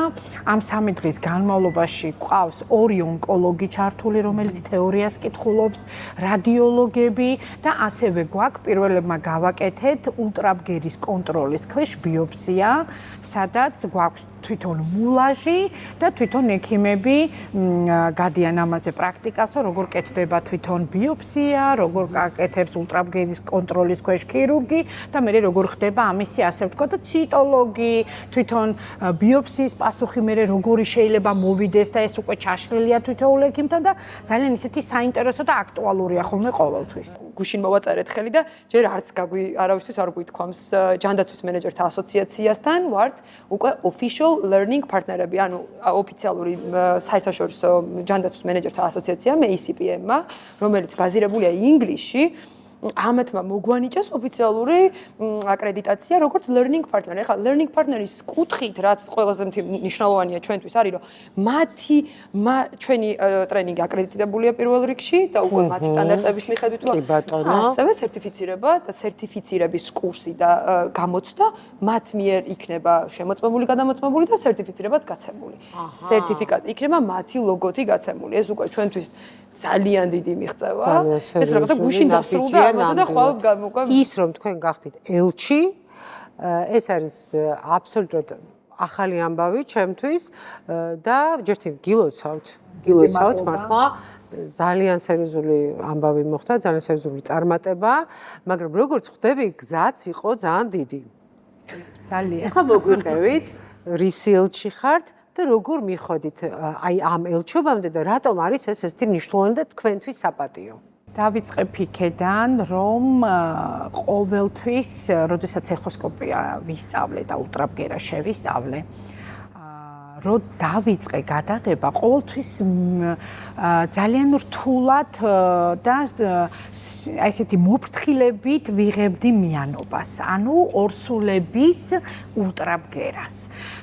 ამ 3 დღის განმავლობაში გვყავს 2 ონკოლოგი ჩართული, რომელიც თეორიას კითხულობს, რადიოლოგები და ასევე გვაქვს პირველებმა გავაკეთეთ ულტრაბგერის კონტროლის ქვეშ ბიოპსია, სადაც გვაქვს თვითონ მულაჟი და თვითონ ექიმები გადიან ამაზე პრაქტიკასო, როგორ კეთდება თვითონ ბიოპსია, როგორ გაკეთებს ულტრაბგერის კონტროლის ქვეშ ქირურგი და მე როგორ ხდება ამისი ასე ვთქვათ ციტოლოგი, თვითონ ბიოპსიის პასუხი მე როგორი შეიძლება მოვიდეს და ეს უკვე ჩაშლილია თითოეულ ექიმთან და ძალიან ისეთი საინტერესო და აქტუალურია ხოლმე ყოველთვის. გუშინ მოვაწერეთ ხელი და ჯერ არც არავისთვის არ გვითქვამს ჯანდაცვის მენეჯერთა ასოციაციასთან ვართ უკვე official learning partnerები, ანუ ოფიციალური საერთაშორისო ჯანდაცვის მენეჯერთა ასოციაცია ACPM-მა, რომელიც ბაზირებულია ინგლისში. ამათმა მოგვანიჭეს ოფიციალური აკრედიტაცია როგორც learning partner. ეხლა learning partner-ის კუთხით, რაც ყველაზე მნიშვნელოვანია ჩვენთვის არის, რომ ჩვენი ტრენინგი აკრედიტებულია პირველ რიგში და უკვე მათი სტანდარტების მიხედვით ასევე სერტიფიცირება და სერტიფიცირების კურსი და გამოცდა მათ მიერ იქნება შემოწმებული, გადამოწმებული და სერტიფიცირებაც გაცემული. სერტიფიკატი იქნება მათი ლოგოთი გაცემული. ეს უკვე ჩვენთვის ძალიან დიდი მიღწევა. ეს რაღაცა გუშინ დასრულდა და ხვალ ის რომ თქვენ გახდით ელჩი, ეს არის აბსოლუტურად ახალი ამბავი ჩემთვის და ჯერთი გილოცავთ მართლა ძალიან სერიოზული ამბავი მოხდა, ძალიან სერიოზული წარმატება, მაგრამ როგორც ხვდები, გზაც იყო ძალიან დიდი. ძალიან. ახლა მოგვიყევით, რისი ელჩი ხართ და როგორ მიხვედით აი ამ ელჩობამდე და რატომ არის ეს ესეთი მნიშვნელოვანი და თქვენთვის საპატიო? დავიწყებ იქედან, რომ ყოველთვის, როდესაც ეხოსკოპია ვისწავლე და ულტრაბგერა შევისწავლე, რო დავიწყე გადაღება, ყოველთვის ძალიან რთულად და ესეთი მოფრთხილებით ვიღებდი მიანობას, ანუ ორსულების ულტრაბგერას.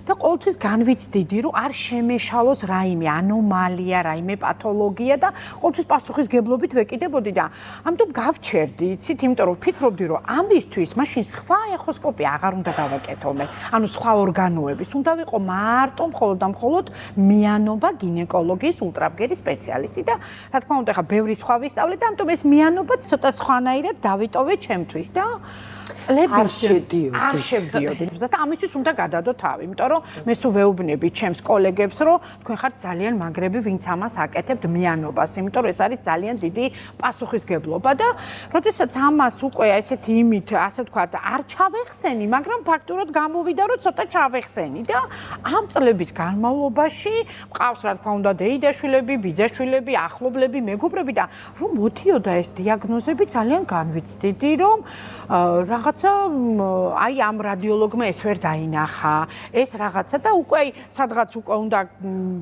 და ყოველთვის განვიცდიდი, რომ არ შემეშალოს რაიმე ანომალია, რაიმე პათოლოგია და ყოველთვის პასუხისგებლობით ვეკიდებოდი და ამიტომ გავჩერდი, იცით, იმიტომ რომ ვფიქრობდი, რომ ამისთვის მაშინ სხვა ეხოსკოპია აღარ უნდა გავაკეთო მე. ანუ სხვა ორგანოების უნდა ვიყო მარტო მხოლოდ და მხოლოდ მიანობა გინეკოლოგიის ულტრაბგერის სპეციალისტი და რა თქმა უნდა, ხა ბევრი სხვა ვისწავლე და ამიტომ ეს მიანობა ცოტა სხვანაირად დავიტოვე ჩემთვის და წლების არ შევდიოდი. და ამისთვის უნდა გადადო თავი, იმიტომ რომ მე სულ ვეუბნები ჩემს კოლეგებს, რომ თქვენ ხართ ძალიან მაგრები, ვინც ამას აკეთებთ მიანობას, იმიტომ რომ ეს არის ძალიან დიდი პასუხისგებლობა და როდესაც ამას უკვე ესეთი იმით, ასე ვთქვათ, არ ჩავეხსენი, მაგრამ ფაქტურად გამოვიდა, რომ ცოტა ჩავეხსენი და ამ წლების განმავლობაში მყავს რა თქმა უნდა დეიდაშვილები, ბიძაშვილები, ახლობლები, მეგობრები და რომ მოდიოდა ეს დიაგნოზები ძალიან განვიცდიდი, რომ რაღაცა აი ამ რადიოლოგმა ეს ვერ დაინახა, ეს რაღაცა და უკვე სადღაც უკვე უნდა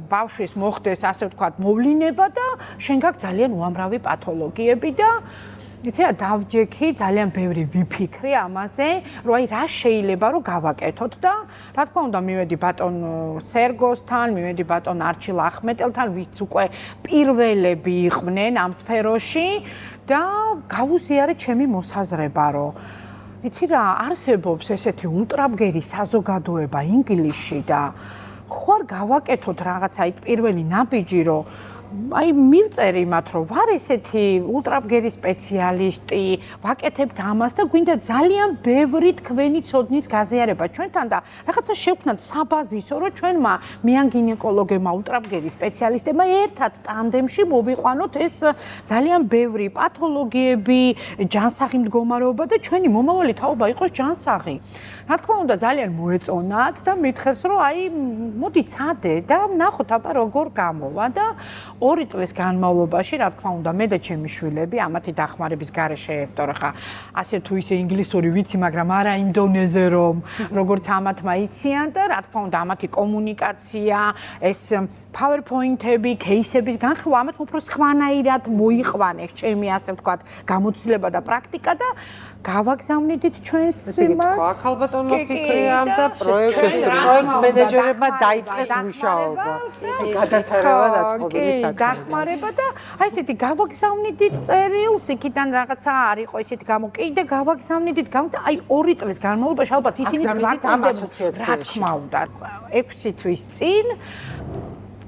ბავშვის მოხდეს, ასე ვთქვათ, მოვლინება და შენ გაქვს ძალიან უამრავი პათოლოგიები და იცი რა დავჯექი, ძალიან ბევრი ვიფიქრე ამაზე, რომ აი რა შეიძლება რომ გავაკეთოთ და რა თქმა უნდა მივედი ბატონ სერგოსთან, მივედი ბატონ არჩილ ახმეტელთან, ვინც უკვე პირველები იყვნენ ამ სფეროში და გავუზიარე ჩემი მოსაზრება, რომ იცი რა, არსებობს ესეთი ულტრაბგერი საზოგადოება ინგლისში და ხوار გავაკეთოთ რაღაცა აი პირველი ნაბიჯი, რომ აი მივწერე იმათ, რომ ვარ ესეთი ულტრაბგერის სპეციალისტი, ვაკეთებთ ამას და გვინდა ძალიან ბევრი თქვენი ცოდნის გაზიარება ჩვენთან და რაღაცა შევქმნათ საბაზისო, რომ ჩვენმა მიან გინეკოლოგებმა, ულტრაბგერის სპეციალისტებმა ერთად ტანდემში მოვიყვანოთ ეს ძალიან ბევრი პათოლოგიები, ჯანსაღი მდგომარეობა და ჩვენი მომავალი თაობა იყოს ჯანსაღი. რა თქმა უნდა, ძალიან მოეწონათ და მითხეს, რომ აი მოდი წადე და ნახოთ აბა როგორ გამოვა და 2 წლის განმავლობაში, რა თქმა უნდა, მე და ჩემი შვილები ამათი დახმარების გარეშე, იმიტომ რომ ხა ასე თუ ისე ინგლისური ვიცი, მაგრამ არა იმ დონეზე, რომ როგორც ამათმა იციან და რა თქმა უნდა, ამათი კომუნიკაცია, ეს PowerPoint-ები, кейსების განხილვა ამათ უფრო სხვანაირად მოიყვანეს ჩემი, ასე ვთქვათ, გამოცდილება და პრაქტიკა და გავაგზავნიდით ჩვენს იმას. აქ ალბათონო ფიქრიამ და პროექტ მენეჯერებმა დაიწყეს მუშაობა. გადასარევად აწყობილი საქმე. დახმარება და აი ესეთი გავაგზავნიდით წერილს, იქიდან რაღაცა არ იყო ესეთი გამო, კიდე გავაგზავნიდით, და აი 2 წლის განმავლობაში ალბათ ისინი ასოციაციაში. რა თქმა უნდა, 6 თვის წინ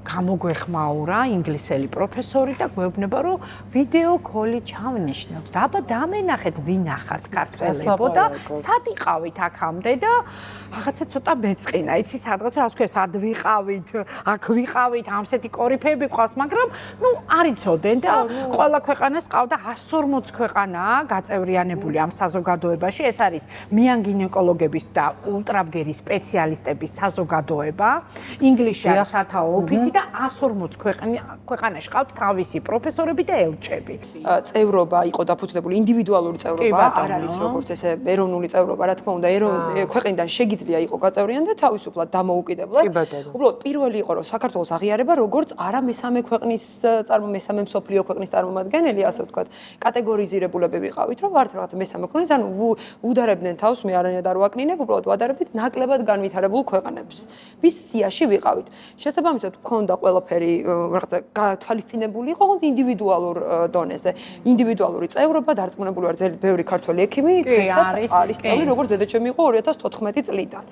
გამოგვეხმაურა ინგლისელი პროფესორი და გვეუბნება, რომ ვიდეო კოლი ჩავნიშნოთ და აბა დამენახეთ ვინ ახართ ქართველებო და სად იყავით აქამდე და რაღაცა ცოტა მეწყინა, იცი სადღაც რა ვთქვი, სად ვიყავით, აქ ვიყავით, ამსეთი კორიფეები ყავს, მაგრამ ნუ არ იცოდნენ და ყველა ქვეყანას ყავდა 140 ქვეყანაა გაწევრიანებული ამ საზოგადოებაში, ეს არის მიან გინეკოლოგების და ულტრაბგერის სპეციალისტების საზოგადოება, ინგლისში არის სათაო ოფისი და 140 ქვეყანაში ყავთ თავისი პროფესორები და ელჩები. წევრობა იყო დაფუძნებული ინდივიდუალური წევრობა, არ არის როგორც ესე ეროვნული წევრობა, რა თქმა უნდა, ქვეყნიდან შეგიძლია იყო გაწევრიან და თავისუფლად დამოუკიდებლად. უბრალოდ პირველი იყო რომ საქართველოს აღიარება როგორც არა მესამე ქვეყნის მესამე მსოფლიო ქვეყნის წარმომადგენელი, ასე ვთქვათ, კატეგორიზირებულები ვიყავით, რომ ვართ რაღაც მესამე ქვეყნის, ანუ უდარებდნენ თავს, მე არანაირად არ ვაკნინებ, უბრალოდ ვადარებდით ნაკლებად განვითარებულ ქვეყნებს. ვის სიაში ვიყავით. შესაბამისად ქონდა ყველაფერი რაღაცა გათვალისწინებული იყო ინდივიდუალურ დონეზე. ინდივიდუალური წევრობა დარწმუნებული ვარ ძალიან ბევრი ქართველი ექიმი დღესაც არის წევრი, როგორც დედაჩემი იყო 2014 წლიდან.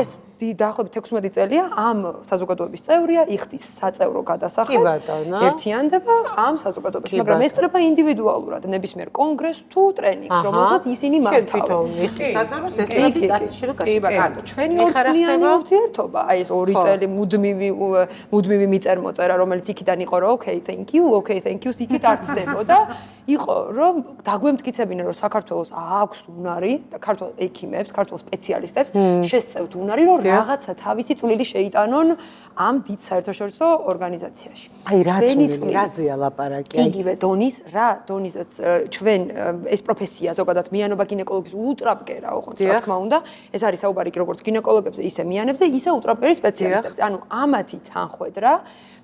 ეს დაახლოებით 16 წელია ამ საზოგადოების წევრია, იხდის საწევრო გადასახადს, ერთიანდება ამ საზოგადოებაში, მაგრამ ესწრება ინდივიდუალურად ნებისმიერ კონგრესს თუ ტრენინგს, რომელსაც ისინი მართავენ. საწევროს ესწრებით დასაშირო გასაკეთებლად. ჩვენი ორწლიანი ურთიერთობა, აი ეს 2 წელი მუდმივი მიწერ-მოწერა, რომელიც იქიდან იყო, რომ okay, thank you, იქით არ ცდებოდა. იყო რომ დაგვემტკიცებინა რომ საქართველოს აქვს უნარი და ქართულ ექიმებს, ქართულ სპეციალისტებს შესწევთ უნარი რომ რაღაცა თავისი წვლილი შეიტანონ ამ დიდ საერთაშორისო ორგანიზაციაში. აი რა წვლილი, რაზეა ლაპარაკი? იგივე დონის, რა დონისაც ჩვენ ეს პროფესია ზოგადად მიანობა გინეკოლოგის ულტრაბგერა ოღონდ რა თქმა უნდა, ეს არის საუბარი როგორც გინეკოლოგებზე, ისე მიანებზე, ისე ულტრაბგერის სპეციალისტებზე. ანუ ამათი თანხwebdriver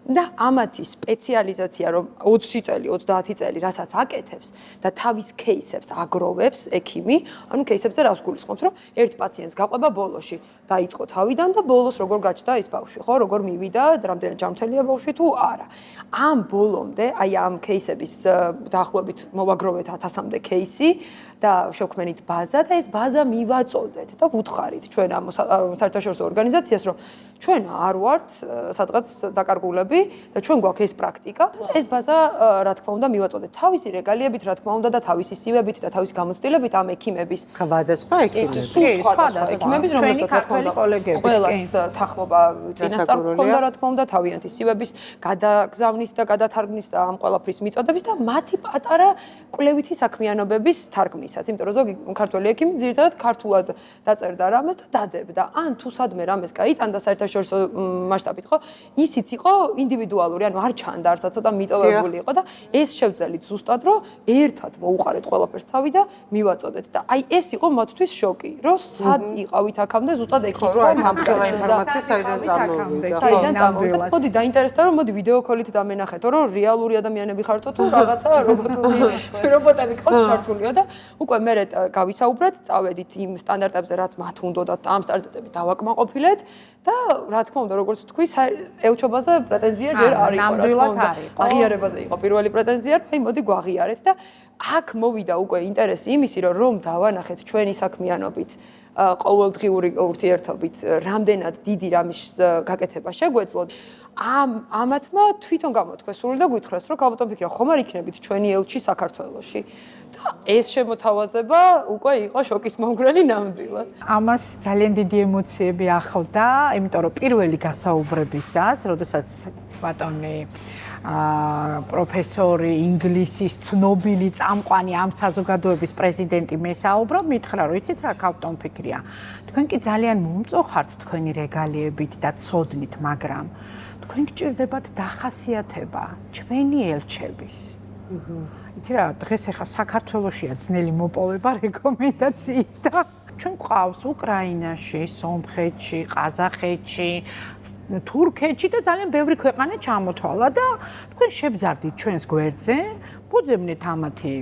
და ამათი სპეციალიზაცია რომ 20 წელი, 30 წელი რასაც აკეთებს და თავის кейსებს აგროვებს ექიმი, ანუ кейსებზე რას გულისხმობთ, რომ ერთ პაციენტს გაყვება ბოლოში, დაიწყო თავიდან და ბოლოს როგორ გაჩნდა ეს ბავშვი, ხო, როგორ მივიდა, რამდენად ჯანმრთელია ბავშვი თუ არა. ამ ბოლომდე, აი ამ кейსების დაახლოებით მოვაგროვეთ 1000-მდე кейსი და შევქმნით ბაზა და ეს ბაზა მივაწოდეთ და ვუთხარით ჩვენ ამ საერთაშორისო ორგანიზაციას, რომ ჩვენ არ ვართ სადღაც დაკარგულები და ჩვენ გვაქვს ეს პრაქტიკა და ეს ბაზა რა თქმა უნდა მივაწოდეთ თავისი რეგალიებით, რა თქმა უნდა და თავისი სივებით და თავისი გამოცდილებით ამ ექიმების სხვადასხვა ექიმების სხვადასხვა ექიმების რომელსაც რა თქმა უნდა ყველას თანხმობა წინასწარ ჰქონდა რა თქმა უნდა თავიანთი სივების გადაგზავნის და გადათარგმნის და ამ ყველაფრის მიწოდების და მათი პატარა კვლევითი საქმიანობების თარგმნისაც, იმიტომ რომ ზოგი ქართველი ექიმი ძირითადად ქართულად დაწერდა რამეს და დადებდა. ან თუ სადმე რამეს გაიტანდა საერთაშორისო მასშტაბით, ხო? ისიც იყო ინდივიდუალური, ანუ არ ჩანდა არც ცოტა მიტოვებული იყო და ეს შევძელით ზუსტად რომ ერთად მოუყარეთ ყველაფერს თავი და მივაწოდეთ და აი ეს იყო მათთვის შოკი, რომ სად იყავით აქამდე ზუსტად ეკითხა სამხელა ინფორმაცია საიდან წარმოვიდა. საიდან წარმოვიდა? მოდი დაინტერესდა რომ მოდი ვიდეო კოლით დამენახეთო რომ რეალური ადამიანები ხართო თუ რაღაცა რობოტები ყავს ჩართულია და უკვე მე გავისაუბრეთ, წავედით იმ სტანდარტებზე რაც მათ უნდათ და ამ სტანდარტებით დავაკმაყოფილეთ და რა თქმა უნდა როგორც თქვი ელჩობაზე პრეტენზია ჯერ არ იყო რა თქმა უნდა აღიარებაზე იყო პირველი პრეტენზია რომ აი მოდი გვაღიარეთ და აქ მოვიდა უკვე ინტერესი იმისი რომ დავანახეთ ჩვენი საქმიანობით ყოველდღიური ურთიერთობით რამდენად დიდი რამის გაკეთება შეგვეძლოთ ამათმა თვითონ გამოთქვეს სრული და გითხრეს რომ ალბათ ვფიქრობ ხომ არ იქნებით ჩვენი ელჩი საქართველოში და ეს შემოთავაზება უკვე იყო შოკის მომგვრელი ნამდვილად. ამას ძალიან დიდი ემოციები ახლდა, იმიტომ რომ პირველი გასაუბრებისას, როდესაც ბატონი პროფესორი ინგლისის ცნობილი წამყვანი ამ საზოგადოების პრეზიდენტი მესაუბრა, მითხრა რომ იცით რა ქავტონ ფიქრია. თქვენ კი ძალიან მომწოხართ თქვენი რეგალიებით და ცოდნით, მაგრამ თქვენ გჭირდებათ დახასიათება ჩვენი ელჩების. იცი რა, დღეს ახლა საქართველოშია ძნელი მოპოვება რეკომენდაციის და ჩვენ გვყავს უკრაინაში, სომხეთში, ყაზახეთში, თურქეთში და ძალიან ბევრი ქვეყანა ჩამოთვალა და თქვენ შებძარდით ჩვენს გვერდზე, მოძებნეთ ამათი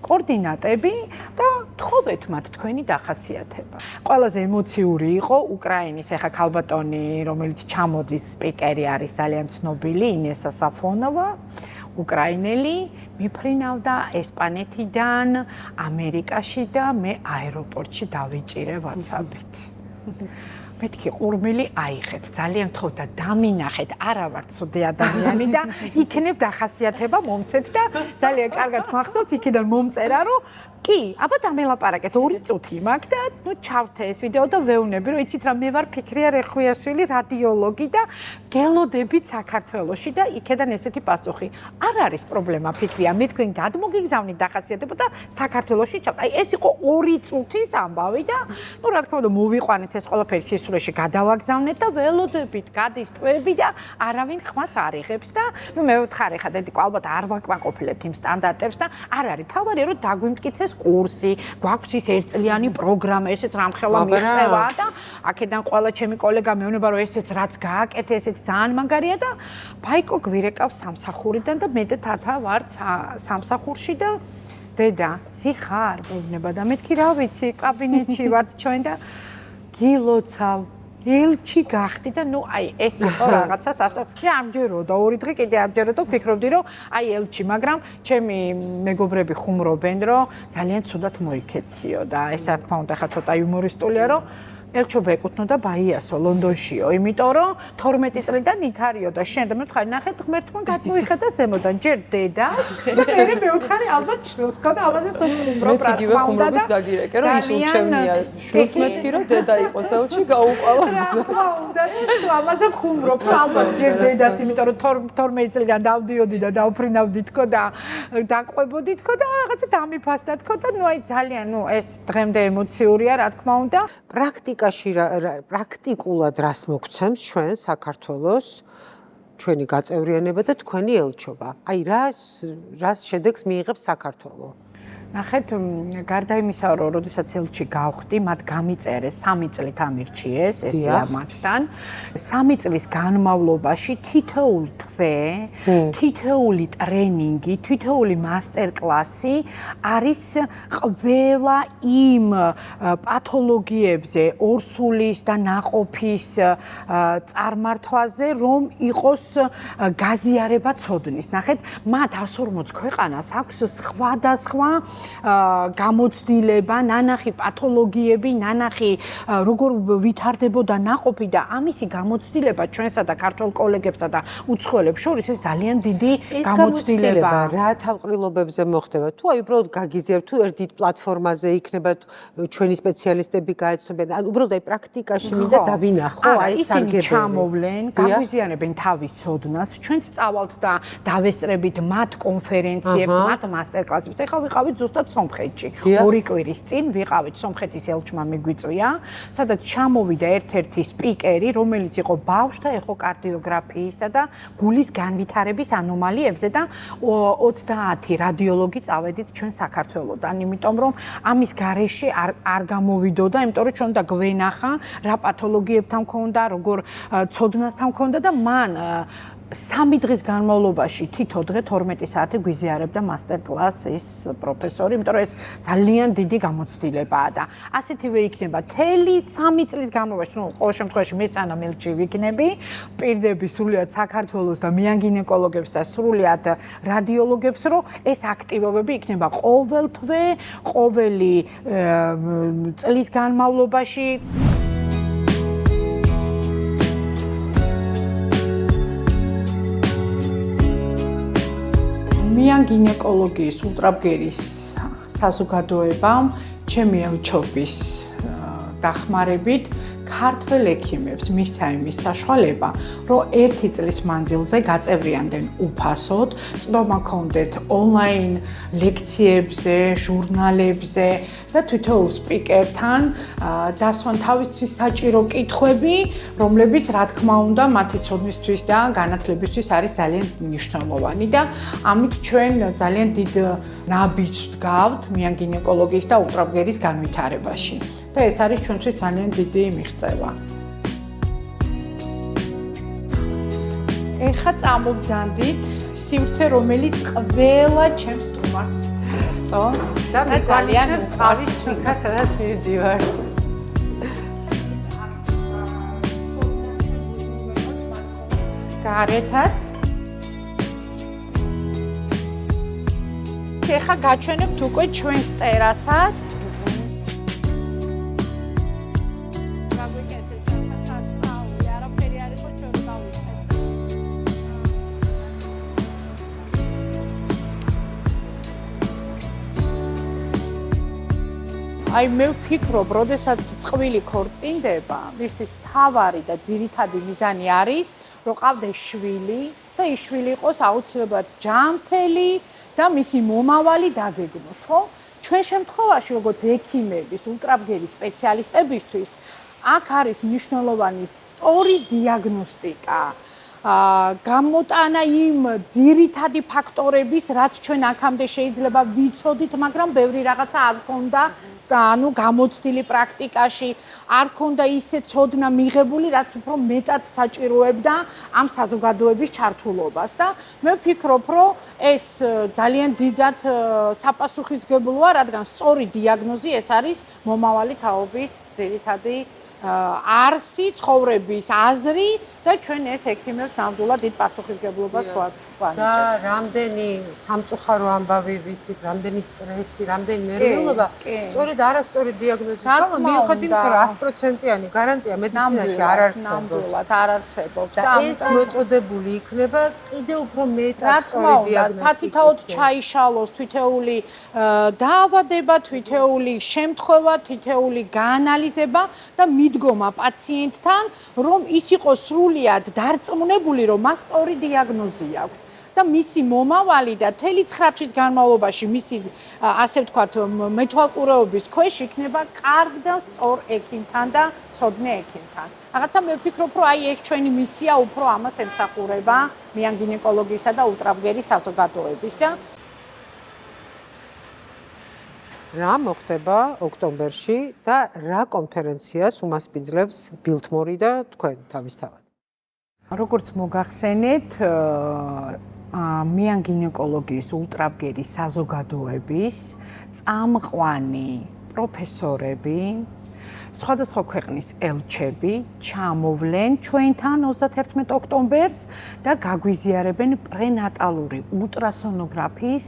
კოორდინატები და თხოვეთ მათ თქვენი დახასიათება. ყველაზე ემოციური იყო უკრაინის ახლა ქალბატონი, რომელიც ჩამოდის სპიკერი არის ძალიან ცნობილი, ინესა საფონოვა. უკრაინელი მიფრინავდა ესპანეთიდან, ამერიკაში და მე აეროპორტში დავიჭირე WhatsApp-ით. მეთქი ყურმილი აიხეთ, ძალიან გთხოვთ და დამინახეთ, არა ვარ ცუდი ადამიანი და იქნებ დახასიათება მომცეთ და ძალიან კარგად მახსოვს იქიდან მომწერა რომ კი, აბა დამელაპარაკეთ 2 წუთი მაქვს და ნუ ჩავთე ეს ვიდეო და ვეუბნები რომ იცით რა მე ვარ ფიქრია რეხვიაშვილი რადიოლოგი და გელოდებით საქართველოში და იქედან ესეთი პასუხი. არ არის პრობლემა ფიქრია, მე თქვენ გადმოგიგზავნით დახასიათება და საქართველოში ჩავთ. აი ეს იყო 2 წუთის ამბავი და ნუ რა თქმა უნდა მოვიყვანეთ ეს ყველაფერი სისულეში გადავაგზავნეთ და ველოდებით გადის ტვები და არავინ ხმას არ იღებს და ნუ მე ვთხარ ხა დედი ალბათ არ ვაკმაყოფილებთ იმ სტანდარტებს და არ არის თავარი რომ დაგვიმტკიცეს კურსი, გვაქვს ის ერთწლიანი პროგრამა, ესეც რამხელა მიღწევაა და აქედან ყველა ჩემი კოლეგა მეუბნება რომ ესეც რაც გააკეთე, ესეც ძალიან მაგარია და ბაიკო გვირეკავს სამსახურიდან და მე და თათა ვარ სამსახურში და დედა, სიხარ მეუბნება და მეთქი რა ვიცი, კაბინეტში ვართ ჩვენ და გილოცავ ელჩი გახდი და ნუ აი ეს იყო რაღაცა მე ამჯეროდა 2 დღე კიდე ამჯეროდა ვფიქრობდი რომ აი ელჩი მაგრამ ჩემი მეგობრები ხუმრობენ რომ ძალიან ცუდად მოიქეციო და ეს რა თქმა უნდა ხა ცოტა იუმორისტულია რომ ელჩობა ეკუთვნოდა ბაიასო ლონდონშიო იმიტომ რომ 12 წლიდან იქ არისო და შენ და მე ვთხარი ნახეთ ღმერთმა გადმოიხედა ზემოდან ჯერ დედას და მე ვთხარი ალბათ შვილს და ამაზე სოფუმბრო მეც იგივე ხუმრობით დაგირეკე რომ ის ურჩევნია შვილს მეთქი რომ დედა იყოს ელჩი გაუყავა და ამაზე ხუმრობ ალბათ ჯერ დედას იმიტომ რომ 12 წლიდან დავდიოდი და დავფრინავდი თქო და დაყვებოდი თქო და რაღაცა დამიფასდა თქო და ნუ აი ძალიან ნუ ეს დღემდე ემოციურია რა თქმა უნდა პრაქტიკა პრაქტიკულად რას მოგცემს ჩვენ საქართველოს ჩვენი გაწევრიანება და თქვენი ელჩობა. აი რას შედეგს მიიღებს საქართველო? ნახეთ, გარდა იმისა, რომ როდესაც ელჩი გავხდი, მათ გამიწერეს 3 წლით ამირჩიეს, ესეა მათთან. 3 წლის განმავლობაში თითოეულ თვე, თითოეული ტრენინგი, თითოეული მასტერკლასი არის ყველა იმ პათოლოგიებზე, ორსულის და ნაყოფის წარმართვაზე, რომ იყოს გაზიარება ცოდნის. ნახეთ, მათ 140 ქვეყანას აქვს სხვადასხვა გამოცდილება, ნანახი პათოლოგიები, ნანახი როგორ ვითარდებოდა ნაყოფი და ამისი გამოცდილება ჩვენსა და ქართველ კოლეგებსა და უცხოელებს შორის ეს ძალიან დიდი გამოცდილებაა. რა თავყრილობებზე მოხდება? თუ აი უბრალოდ გაგიზიარებ, თუ ერთ დიდ პლატფორმაზე იქნება ჩვენი სპეციალისტები გაეცნობიან, ან უბრალოდ აი პრაქტიკაში მინდა დავინახო, აი სარგებელი. ისინი ჩამოვლენ, გაგვიზიანებენ თავის ცოდნას, ჩვენც წავალთ და დავესწრებით მათ კონფერენციებს, მათ მასტერკლასებს. ეხლა ვიყავით ზუსტად სომხეთში. 2 კვირის წინ ვიყავით სომხეთის ელჩმა მიგვიწვია, სადაც ჩამოვიდა ერთ-ერთი სპიკერი, რომელიც იყო ბავშვთა ეხოკარდიოგრაფიისა და გულის განვითარების ანომალიებზე და 30 რადიოლოგი წავედით ჩვენ საქართველოდან, იმიტომ რომ ამის გარეშე არ გამოვიდოდა, იმიტომ რომ ჩვენ და გვენახა რა პათოლოგიებთან მქონდა, როგორ ცოდნასთან მქონდა და მან 3 დღის განმავლობაში თითო დღე 12 საათი გვიზიარებდა მასტერკლასის პროფესორი, იმიტომ რომ ეს ძალიან დიდი გამოცდილებაა და ასეთივე იქნება თელი 3 წლის განმავლობაში, ну, ყოველ შემთხვევაში მე სანამ ელჩი ვიქნები, პირდები სრულიად საქართველოს და მეანგინეკოლოგებს და სრულიად რადიოლოგებს, რომ ეს აქტივობები იქნება ყოველ თვე, ყოველი წლის განმავლობაში. მეანგინეკოლოგიის ულტრაბგერის საზოგადოებამ ჩემი ელჩობის დახმარებით ქართველ ექიმებს მისცა იმის საშუალება, რომ 1 წლის მანძილზე გაწევრიანდნენ უფასოდ, წვდომა ჰქონდეთ ონლაინ ლექციებზე, ჟურნალებზე და თითოეულ სპიკერთან დასვან თავისთვის საჭირო კითხვები, რომლებიც რა თქმა უნდა მათი ცოდნისთვის და განათლებისთვის არის ძალიან მნიშვნელოვანი და ამით ჩვენ ძალიან დიდ ნაბიჯს ვდგავთ მეანგინეკოლოგიის და ულტრაბგერის განვითარებაში. და ეს არის ჩვენთვის ძალიან დიდი მიღწევა. ეხლა წამოვძანდით სივრცე, რომელიც ყველა ჩემს სტუმარს სწონს და მე ძალიან წყალის ჩიქა, სადაც მივდივარ. გარეთაც. ეხლა გაჩვენებთ უკვე ჩვენს ტერასას. აი მე ვფიქრობ, როდესაც წყვილი ქორწინდება, მისთვის თავარი და ძირითადი მიზანი არის, რომ ყავდეს შვილი და ის შვილი იყოს აუცილებლად ჯანმრთელი და მისი მომავალი დაგეგმოს, ხო? ჩვენ შემთხვევაში, როგორც ექიმების, ულტრაბგერის სპეციალისტებისთვის, აქ არის მნიშვნელოვანი სწორი დიაგნოსტიკა. გამოტანა იმ ძირითადი ფაქტორების, რაც ჩვენ აქამდე შეიძლება ვიცოდით, მაგრამ ბევრი რაღაცა არ ქონდა და ანუ გამოცდილი პრაქტიკაში არ ქონდა ისე ცოდნა მიღებული, რაც უფრო მეტად საჭიროებდა ამ საზოგადოების ჩართულობას და მე ვფიქრობ, რომ ეს ძალიან დიდად საპასუხისმგებლოა, რადგან სწორი დიაგნოზი ეს არის მომავალი თაობის ძირითადი არსი, ცხოვრების აზრი და ჩვენ ეს ექიმებს ნამდვილად დიდ პასუხისმგებლობას გვაქვს. და რამდენი სამწუხარო ამბავი ვიცით, რამდენი სტრესი, რამდენი ნერვიულობა, სწორედ არასწორი დიაგნოზის გამო მიუხედავად იმისა, რომ 100%-იანი გარანტია მედიცინაში არ არსებობს. ნამდვილად არ არსებობს და ეს მოწოდებული იქნება კიდევ უფრო მეტად სწორი დიაგნოზის. თათითაოდ ჩაიშალოს თითოეული დაავადება, თითოეული შემთხვევა, თითოეული გაანალიზება და მიდგომა პაციენტთან, რომ ის იყოს სრულიად დარწმუნებული, რომ მას სწორი დიაგნოზი აქვს. და მისი მომავალი და მთელი 9 თვის განმავლობაში მისი ასე ვთქვათ მეთვალყურეობის ქვეშ იქნება კარგ და სწორ ექიმთან და ცოდნე ექიმთან. რაღაცა მე ვფიქრობ, რომ აი ეს ჩვენი მისია უფრო ამას ემსახურება მიან გინეკოლოგიისა და ულტრაბგერის საზოგადოების და რა მოხდება ოქტომბერში და რა კონფერენციას უმასპინძლებს ბილთმორი და თქვენ თავისთავად? როგორც მოგახსენეთ, მიან გინეკოლოგიის ულტრაბგერის საზოგადოების წამყვანი პროფესორები სხვადასხვა ქვეყნის ელჩები ჩამოვლენ ჩვენთან 31 ოქტომბერს და გაგვიზიარებენ პრენატალური ულტრასონოგრაფიის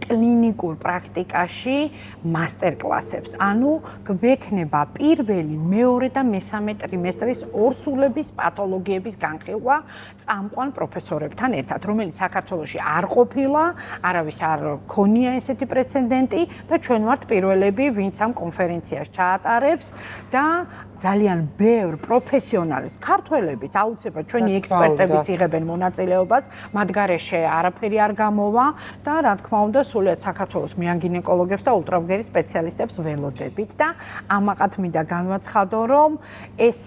კლინიკურ პრაქტიკაში მასტერკლასებს. ანუ გვექნება პირველი, მეორე და მესამე ტრიმესტრის ორსულების პათოლოგიების განხილვა წამყვან პროფესორებთან ერთად, რომელიც საქართველოში არ ყოფილა, არავის არ ქონია ესეთი პრეცედენტი და ჩვენ ვართ პირველები, ვინც ამ კონფერენციას ჩაატარებს და ძალიან ბევრ პროფესიონალის, ქართველებიც, აუცილებლად ჩვენი ექსპერტებიც იღებენ მონაწილეობას, მათ გარეშე არაფერი არ გამოვა და რა თქმა უნდა, სულიად საქართველოს მიან გინეკოლოგებს და ულტრაბგერის სპეციალისტებს ველოდებით და ამაყად მინდა განვაცხადო, რომ ეს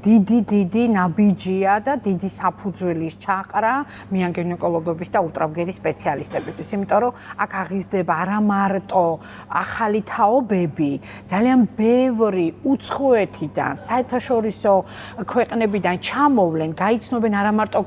დიდი ნაბიჯია და დიდი საფუძველის ჩაყრა მიან გინეკოლოგების და ულტრაბგერის სპეციალისტებისთვის, იმიტომ რომ აქ აღიზრდება არა მარტო ახალი თაობები, ძალიან ბევრი უცხოეთიდან, საერთაშორისო ქვეყნებიდან ჩამოვლენ, გაიცნობენ არა მარტო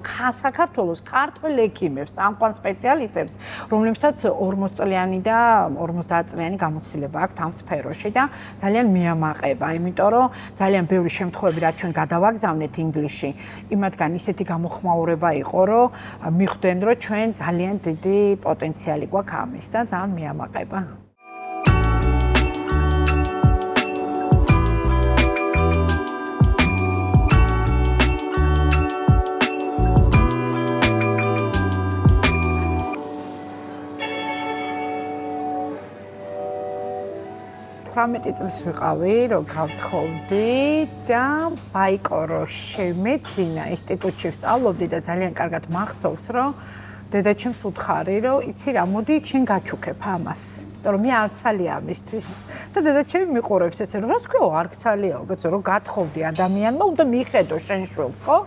საქართველოს ქართველ ექიმებს, წამყვან სპეციალისტებს, რომლებსაც 40 წლიანი და 50 წლიანი გამოცდილება აქვთ ამ სფეროში და ძალიან მიამაყება, იმიტომ რომ ძალიან ბევრი შემთხვევები რაც ჩვენ გადავაგზავნეთ ინგლისში, იმათგან ისეთი გამოხმაურება იყო, რომ მიხვდნენ, რომ ჩვენ ძალიან დიდი პოტენციალი გვაქვს ამის და ძალიან მიამაყება. წლის ვიყავი, რომ გავთხოვდი და ბაიკორო შემეცინა ინსტიტუტში ვსწავლობდი და ძალიან კარგად მახსოვს, რომ დედაჩემს უთხარი, რომ იცი რა, მოდი შენ გაჩუქებ ამას. იმიტომ რომ მე არ ცალია ამისთვის. და დედაჩემი მიყურებს ესე, რომ რას ქვია, არ გცალიაო, კაცო, რომ გათხოვდი ადამიანმა, უნდა მიხედო შენ შვილს, ხო?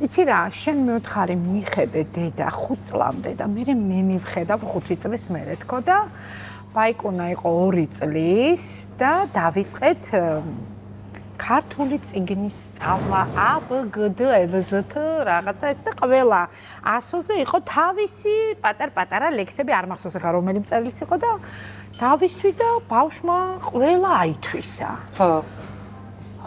იცი რა, შენ მეუთხარი მიხედე დედა 5 წლამდე და მე მივხედავ 5 წლის მერე თქო და ბაიკონა იყო 2 წლის და დავიწყეთ ქართული წიგნის სწავლა ABGD EVZT რაღაცა ეს და ყველა ასოზე იყო თავისი პატარ-პატარა ლექსები, არ მახსოვს ახლა რომელი მწერლის იყო და დავისვი და ბავშვმა ყველა აითვისა.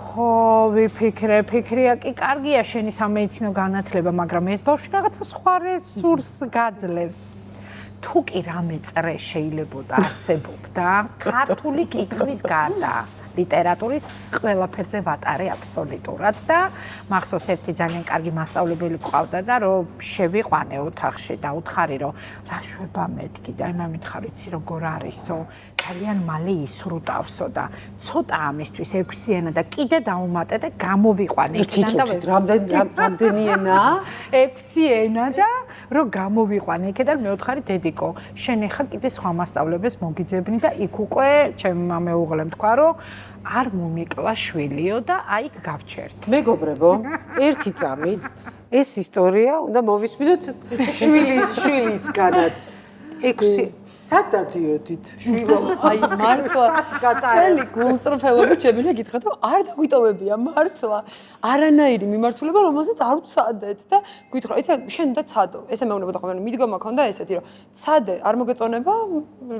ხო, ვიფიქრია კი კარგია შენი სამედიცინო განათლება, მაგრამ ეს ბავშვი რაღაცა სხვა რესურს გაძლევს. თუ კი რამე წრე შეიძლებოდა არსებობდა ქართული კითხვის გარდა ლიტერატურის ყველაფერზე ვატარე აბსოლუტურად და მახსოვს ერთი ძალიან კარგი მასწავლებელი ყავდა და რომ შევიყვანე ოთახში და უთხარი რომ რა შვება მეთქი და მე მითხარ იცი როგორ არისო ძალიან მალე ისრუტავსო და ცოტა ამისთვის 6 ენა და კიდე დაუმატე და გამოვიყვანე იქიდან და რამდენი ენა 6 ენა და რომ გამოვიყვანე იქიდან მე ვთხარი დედიკო შენ ახლა კიდე სხვა მასწავლებელს მოგიძებნი და იქ უკვე ჩემ მეუღლემ თქვა რომ არ მომიკლა შვილიო და აიქ გავჩერთ. მეგობრებო, ერთი წამით ეს ისტორია უნდა მოვისმინოთ შვილისგანაც. 6 სად დადიოდით? შვილო, აი მართლა გატარეთ. გულწრფელობით შემიძლია გითხრათ, რომ არ დაგვიტოვებია მართლა. არანაირი მიმართულება, რომელსაც არ ვცადეთ და გითხრა, იცი, შენ უნდა ცადო. ესე მეუბნებოდა ხოლმე, მიდგომა ქონდა ესეთი, რომ ცადე, არ მოგეწონება,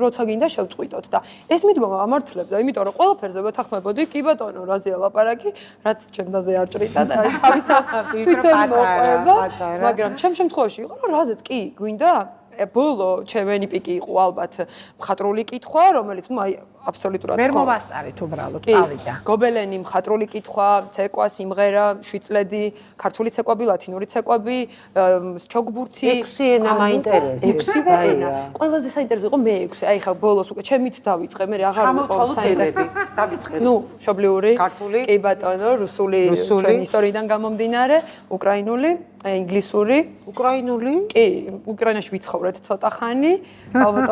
როცა გინდა შევწყვიტოთ და ეს მიდგომა ამართლებდა, იმიტომ რომ ყველაფერზე ვეთანხმებოდი, კი ბატონო, რაზეა ლაპარაკი, რაც ჩემდაზე არ ჭრიდა და ეს თავის თვითონ მოყვება, მაგრამ ჩემ შემთხვევაში იყო, რომ რაზეც კი გვინდა ბოლო ჩემენი პიკი იყო ალბათ მხატვრული კითხვა, რომელიც აი აბსოლუტურად ვერ მოვასწარით უბრალოდ წავიდა. გობელენი, მხატვრული კითხვა, ცეკვა, სიმღერა, შვიწლედი, ქართული ცეკვები, ლათინური ცეკვები, ჩოგბურთი. 6 ენა მაინტერესებს. 6 ენა. ყველაზე საინტერესო იყო მე 6. აი ხა ბოლოს უკვე ჩემით დავიწყე, მე აღარ ვიყო საინტერესო. დავიწყეთ. ნუ, მშობლიური, ქართული, კი ბატონო, რუსული, ჩვენი ისტორიიდან გამომდინარე, უკრაინული. ინგლისური. უკრაინული? კი, უკრაინაში ვიცხოვრეთ ცოტა ხანი, ალბათ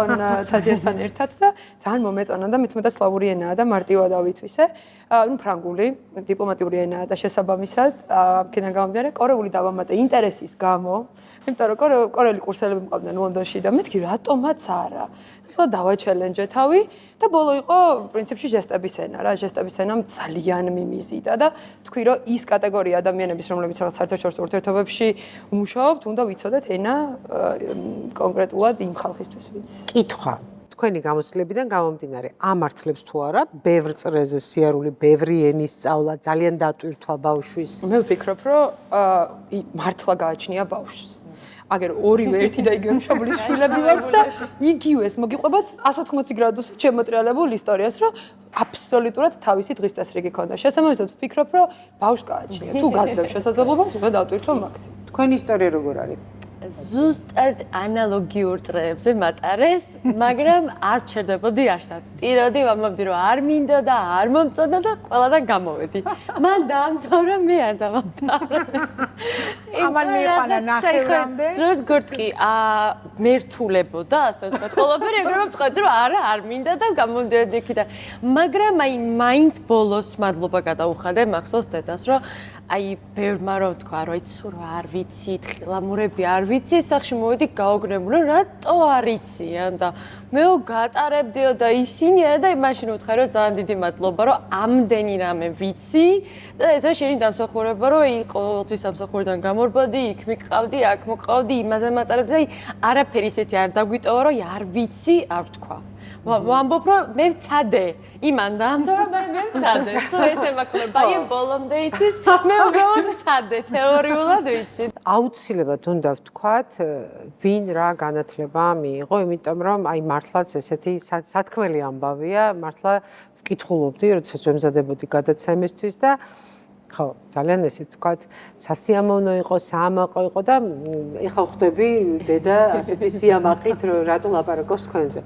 თაჯესთან ერთად და ძალიან მომეწონა და მithumetas სლავური ენაა და მარტივად ავითვისე. ნუ ფრანგული, დიპლომატიური ენაა და შესაბამისად, აქედან გამომდინარე, კორეული დავამატე ინტერესის გამო, იმიტომ რომ კორეული კურსელები მყავდნენ ლონდონში და მეთქი რატომაც არა. ცოტა დავაჩელენჯე თავი და ბოლო იყო პრინციპში ჟესტების ენა რა, ჟესტების ენამ ძალიან მიმიზიდა და თქვი რომ ის კატეგორია ადამიანების რომლებიც რაღაც საერთაშორისო ურთიერთობებში უმუშაობთ, უნდა ვიცოდეთ ენა კონკრეტულად იმ ხალხისთვის ვინც. კითხვა. თქვენი გამოცდილებიდან გამომდინარე, ამართლებს თუ არა, ბევრ წრეზე სიარული, ბევრი ენის სწავლა ძალიან დატვირთვა ბავშვის. მე ვფიქრობ, რომ მართლა გააჩნია ბავშვს. აგერ ორივე ერთი და იგივე მშობლის შვილები ვართ და იგივეს მოგიყვებათ 180 გრადუსით შემოტრიალებულ ისტორიას, რომ აბსოლუტურად თავისი დღის წესრიგი ქონდა. შესაბამისად ვფიქრობ, რომ ბავშვს გააჩნია. თუ გაძლევს შესაძლებლობას, უნდა დავტვირთო მაქსიმუმ. თქვენი ისტორია როგორ არის? ზუსტად ანალოგიურ წრეებზე მატარეს, მაგრამ არ ჩერდებოდი არსად. პიროდი ვამბობდი, რომ არ მინდა და არ მომწონდა და ყველადან გამოვედი. მან დაამთავრა, მე არ დავამთავრა. ამან მიყანა ნახევრამდე. როგორც კი მერთულებოდა, ასე ვთქვათ, ყველაფერი ეგრევე ვთქვათ, რომ არა, არ მინდა და გამომდიოდი იქიდან. მაგრამ აი მაინც ბოლოს მადლობა გადაუხადე მახსოვს დედას, რომ აი ბევრმა რო თქვა, რომ იცი რა არ ვიცით, ხილამურები არ ვიცი, სახში მოვედი გაოგნებული, რატო არ იციან და მეო გატარებდიო და ისინი არა და მაშინ ვთხარ, რომ ძალიან დიდი მადლობა, რომ ამდენი რამე ვიცი და ესა შენი დამსახურება, რომ ყოველთვის სამსახურიდან გამორბოდი, იქ მიყავდი, აქ მოყავდი, იმაზე მატარებდი და არაფერი ისეთი არ დაგვიტოვა, რომ არ ვიცი, არ ვთქვა. ვამბობ, რომ მე ვცადე. იმან დაამთავრა, მაგრამ მე ვცადე. სულ ესე მაქვს, აი ბოლომდე იცის, მე უბრალოდ ვცადე, თეორიულად ვიცი. აუცილებლად უნდა ვთქვათ, ვინ რა განათლება მიიღო, იმიტომ რომ აი მართლაც ესეთი სათქმელი ამბავია, მართლა ვკითხულობდი, როდესაც ვემზადებოდი გადაცემისთვის და ხო, ძალიან ესე ვთქვათ, სასიამოვნო იყო, საამაყო იყო და ეხლა ხვდები დედა ასეთი სიამაყით, რატო ლაპარაკობს თქვენზე.